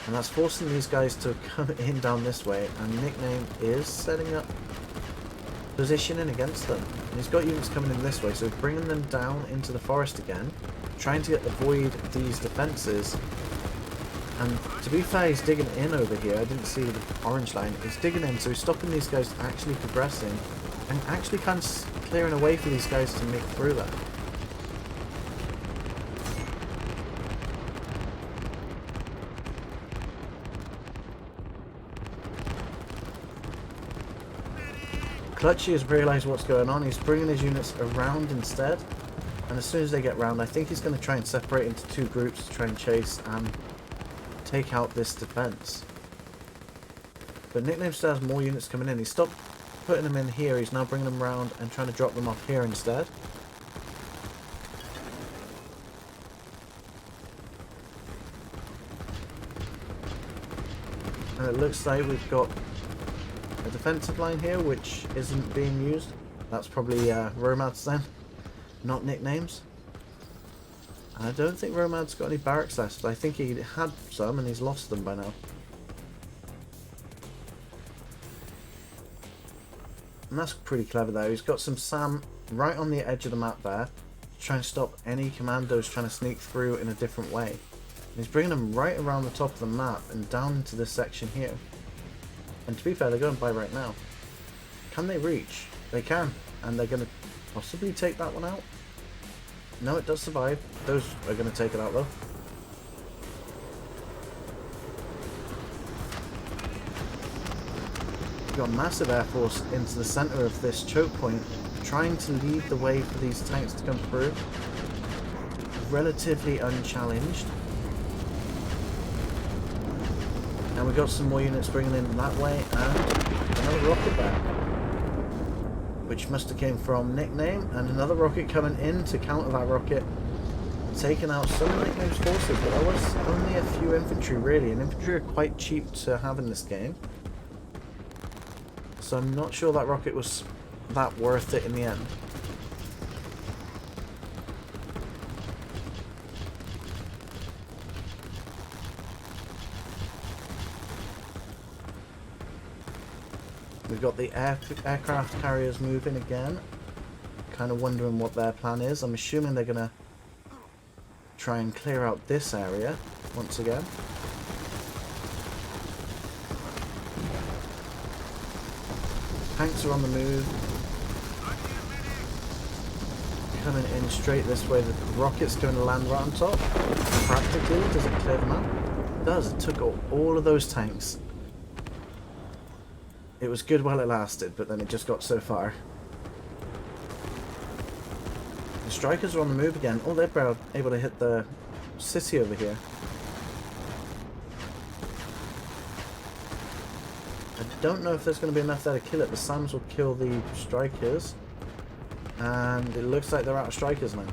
Speaker 1: And that's forcing these guys to come in down this way. And Nickname is setting up positioning against them. And he's got units coming in this way, so bringing them down into the forest again. Trying to avoid these defences. And to be fair, he's digging in over here. I didn't see the orange line. He's digging in, so he's stopping these guys actually progressing. And actually kind of clearing a way for these guys to make through that. Clutchy has realised what's going on. He's bringing his units around instead. And as soon as they get round, I think he's going to try and separate into two groups to try and chase and take out this defence. But Nickname still has more units coming in. He stopped putting them in here. He's now bringing them round and trying to drop them off here instead. And it looks like we've got a defensive line here which isn't being used. That's probably Romads then, not Nicknames. And I don't think Romad's got any barracks left. I think he had some and he's lost them by now. And that's pretty clever though. He's got some SAM right on the edge of the map there to try and stop any commandos trying to sneak through in a different way. And he's bringing them right around the top of the map and down into this section here. And to be fair, they're going by right now. Can they reach? They can. And they're going to possibly take that one out. No, it does survive. Those are going to take it out though. We've got massive air force into the centre of this choke point, trying to lead the way for these tanks to come through. Relatively unchallenged. And we've got some more units bringing in that way, and another rocket there, which must have came from Nickname, and another rocket coming in to counter that rocket, taking out some of Nickname's forces, but there was only a few infantry really, and infantry are quite cheap to have in this game. So I'm not sure that rocket was that worth it in the end. We've got the aircraft carriers moving again. Kind of wondering what their plan is. I'm assuming they're going to try and clear out this area once again. Tanks are on the move. Coming in straight this way. The rocket's going to land right on top. Practically, does it clear them out? It does. It took all of those tanks. It was good while it lasted, but then it just got so far. The strikers are on the move again. Oh, they're able to hit the city over here. I don't know if there's going to be enough there to kill it. The SAMs will kill the strikers. And it looks like they're out of strikers now.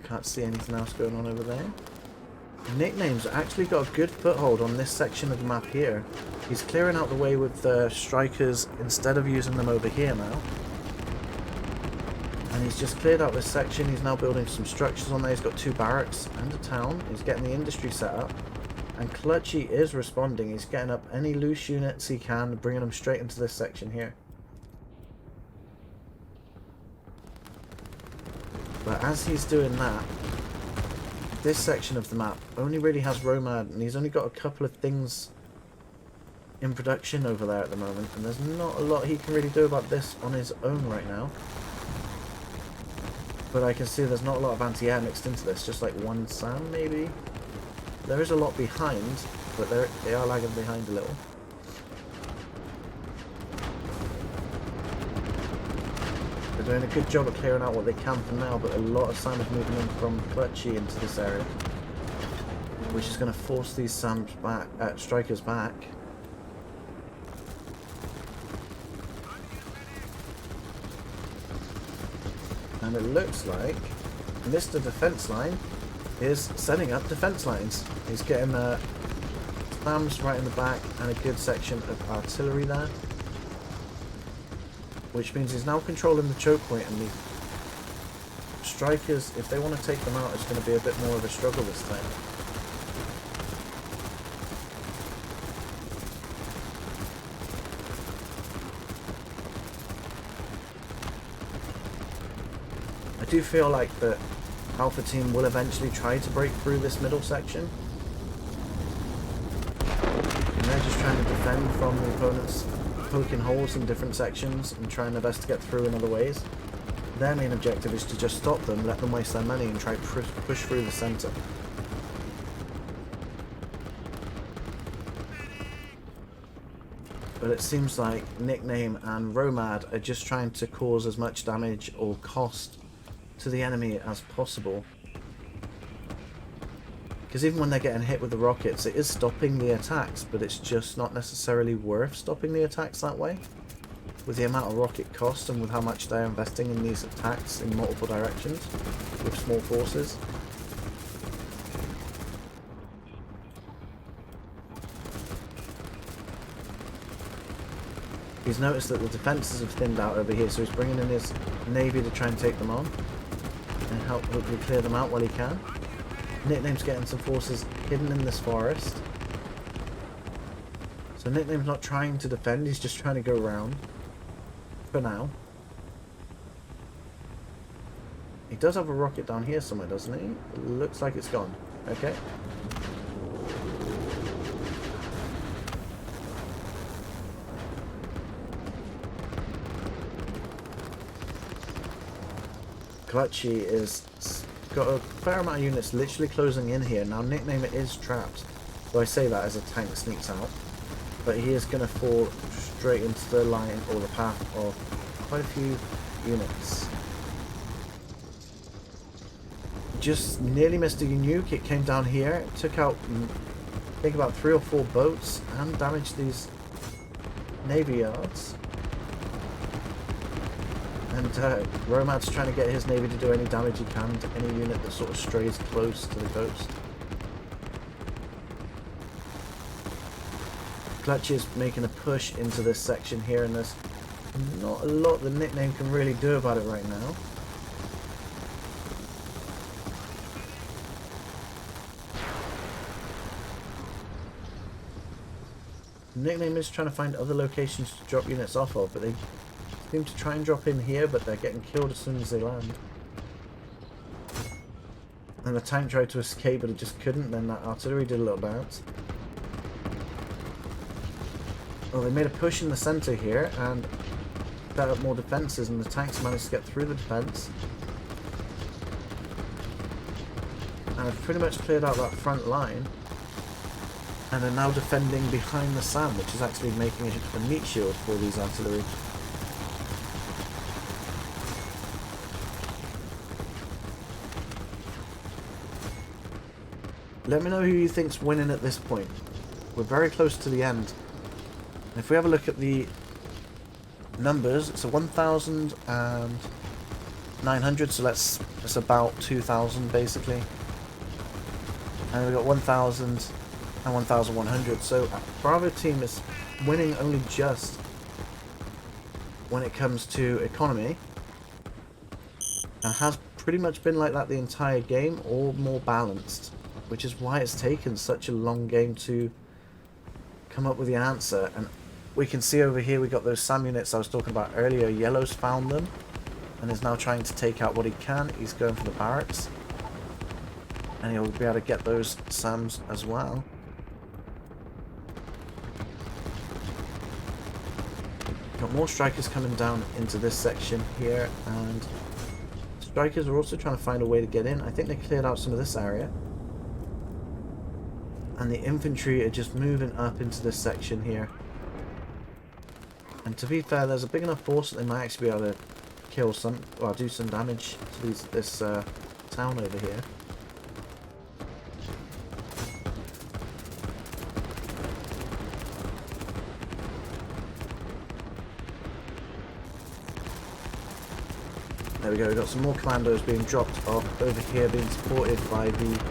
Speaker 1: Can't see anything else going on over there. Nickname's actually got a good foothold on this section of the map here. He's clearing out the way with the strikers instead of using them over here now. And he's just cleared out this section. He's now building some structures on there. He's got 2 barracks and a town. He's getting the industry set up. And Clutchy is responding. He's getting up any loose units he can, bringing them straight into this section here. But as he's doing that, this section of the map only really has Romad, and he's only got a couple of things in production over there at the moment, and there's not a lot he can really do about this on his own right now. But I can see there's not a lot of anti-air mixed into this, just like 1 SAM maybe. There is a lot behind, but they are lagging behind a little. They're doing a good job of clearing out what they can for now, but a lot of SAM is moving in from Clutchy into this area, which is going to force these SAMs back, strikers back. And it looks like Mr. Defense Line is setting up defense lines. He's getting SAMs right in the back and a good section of artillery there. Which means he's now controlling the choke point, and the strikers, if they want to take them out, it's going to be a bit more of a struggle this time. I do feel like the Alpha team will eventually try to break through this middle section. And they're just trying to defend from the opponents poking holes in different sections and trying their best to get through in other ways. Their main objective is to just stop them, let them waste their money, and try to push through the centre. But it seems like Nickname and Romad are just trying to cause as much damage or cost to the enemy as possible. Because even when they're getting hit with the rockets, it is stopping the attacks, but it's just not necessarily worth stopping the attacks that way. With the amount of rocket cost and with how much they're investing in these attacks in multiple directions with small forces. He's noticed that the defences have thinned out over here, so he's bringing in his navy to try and take them on and help hopefully clear them out while he can. Nickname's getting some forces hidden in this forest. So Nickname's not trying to defend, he's just trying to go around. For now. He does have a rocket down here somewhere, doesn't he? It looks like it's gone. Okay. Clutchy is got a fair amount of units literally closing in here. Now Nickname is trapped. So I say that as a tank sneaks out. But he is going to fall straight into the line or the path of quite a few units. Just nearly missed a nuke. It came down here, took out I think about 3 or 4 boats and damaged these navy yards. And Romad's trying to get his navy to do any damage he can to any unit that sort of strays close to the coast. Clutch is making a push into this section here, and there's not a lot the Nickname can really do about it right now. Nickname is trying to find other locations to drop units off of, but they seem to try and drop in here, but they're getting killed as soon as they land. And the tank tried to escape, but it just couldn't. Then that artillery did a little bounce. Well, they made a push in the centre here and set up more defences, and the tanks managed to get through the defence. And have pretty much cleared out that front line. And are now defending behind the SAM, which is actually making a meat shield for these artillery. Let me know who you think's winning at this point. We're very close to the end. If we have a look at the numbers, it's a 1,900, so that's about 2,000 basically. And we've got 1,000 and 1,100, so Bravo team is winning only just when it comes to economy. And has pretty much been like that the entire game, or more balanced. Which is why it's taken such a long game to come up with the answer. And we can see over here we got those SAM units I was talking about earlier. Yellow's found them and is now trying to take out what he can. He's going for the barracks. And he'll be able to get those SAMs as well. Got more strikers coming down into this section here, and strikers are also trying to find a way to get in. I think they cleared out some of this area. And the infantry are just moving up into this section here. And to be fair, there's a big enough force that they might actually be able to kill some, well, do some damage to this town over here. There we go, we've got some more commandos being dropped off over here, being supported by the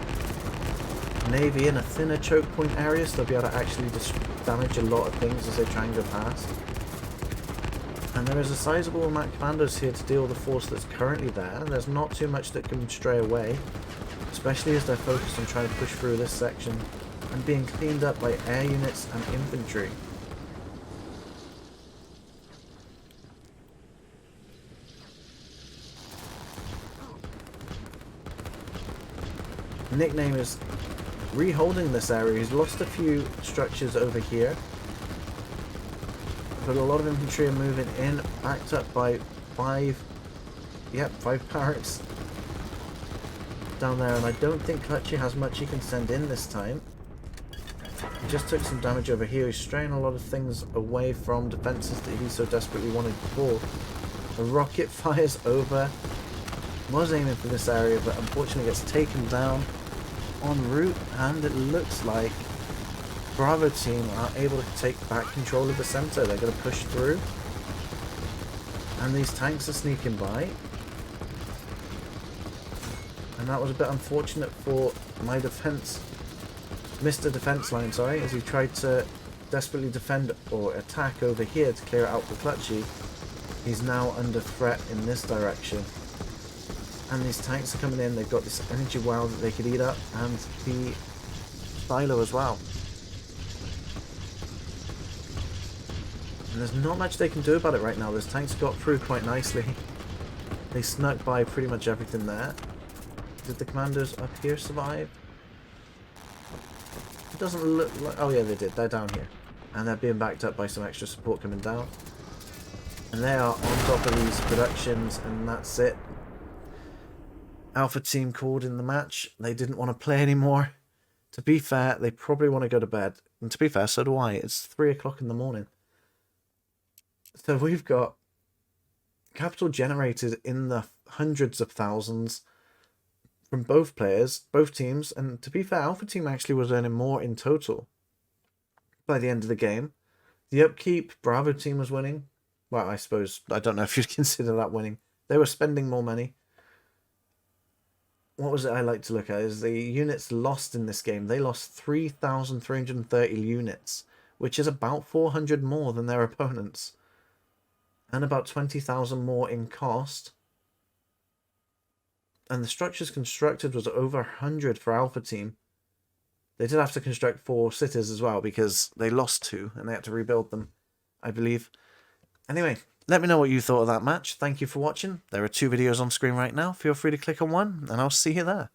Speaker 1: Navy in a thinner choke point area, so they'll be able to actually just damage a lot of things as they try and go past. And there is a sizable amount of commandos here to deal with the force that's currently there. There's not too much that can stray away, especially as they're focused on trying to push through this section and being cleaned up by air units and infantry. Nickname is reholding this area. He's lost a few structures over here, but a lot of infantry are moving in, backed up by 5 barracks down there, and I don't think Clutchy has much he can send in this time. He just took some damage over here. He's straying a lot of things away from defenses that he so desperately wanted before. A rocket fires over. Was aiming for this area, but unfortunately gets taken down en route, and it looks like Bravo team are able to take back control of the center. They're going to push through, and these tanks are sneaking by. And that was a bit unfortunate for my defense, Mr. Defense Line, sorry, as he tried to desperately defend or attack over here to clear it out for Clutchy. He's now under threat in this direction. And these tanks are coming in. They've got this energy wow that they could eat up, and the silo as well. And there's not much they can do about it right now. Those tanks got through quite nicely. They snuck by pretty much everything there. Did the commandos up here survive? It doesn't look like... Oh yeah, they did. They're down here. And they're being backed up by some extra support coming down. And they are on top of these productions, and that's it. Alpha team called in the match. They didn't want to play anymore. To be fair, they probably want to go to bed. And to be fair, so do I. It's 3 o'clock in the morning. So we've got capital generated in the hundreds of thousands from both players, both teams. And to be fair, Alpha team actually was earning more in total by the end of the game. The upkeep, Bravo team was winning. Well, I suppose, I don't know if you'd consider that winning. They were spending more money. What was it I like to look at is the units lost in this game. They lost 3,330 units, which is about 400 more than their opponents. And about 20,000 more in cost. And the structures constructed was over 100 for Alpha Team. They did have to construct 4 cities as well because they lost 2 and they had to rebuild them, I believe. Anyway, let me know what you thought of that match. Thank you for watching. There are 2 videos on screen right now. Feel free to click on one, and I'll see you there.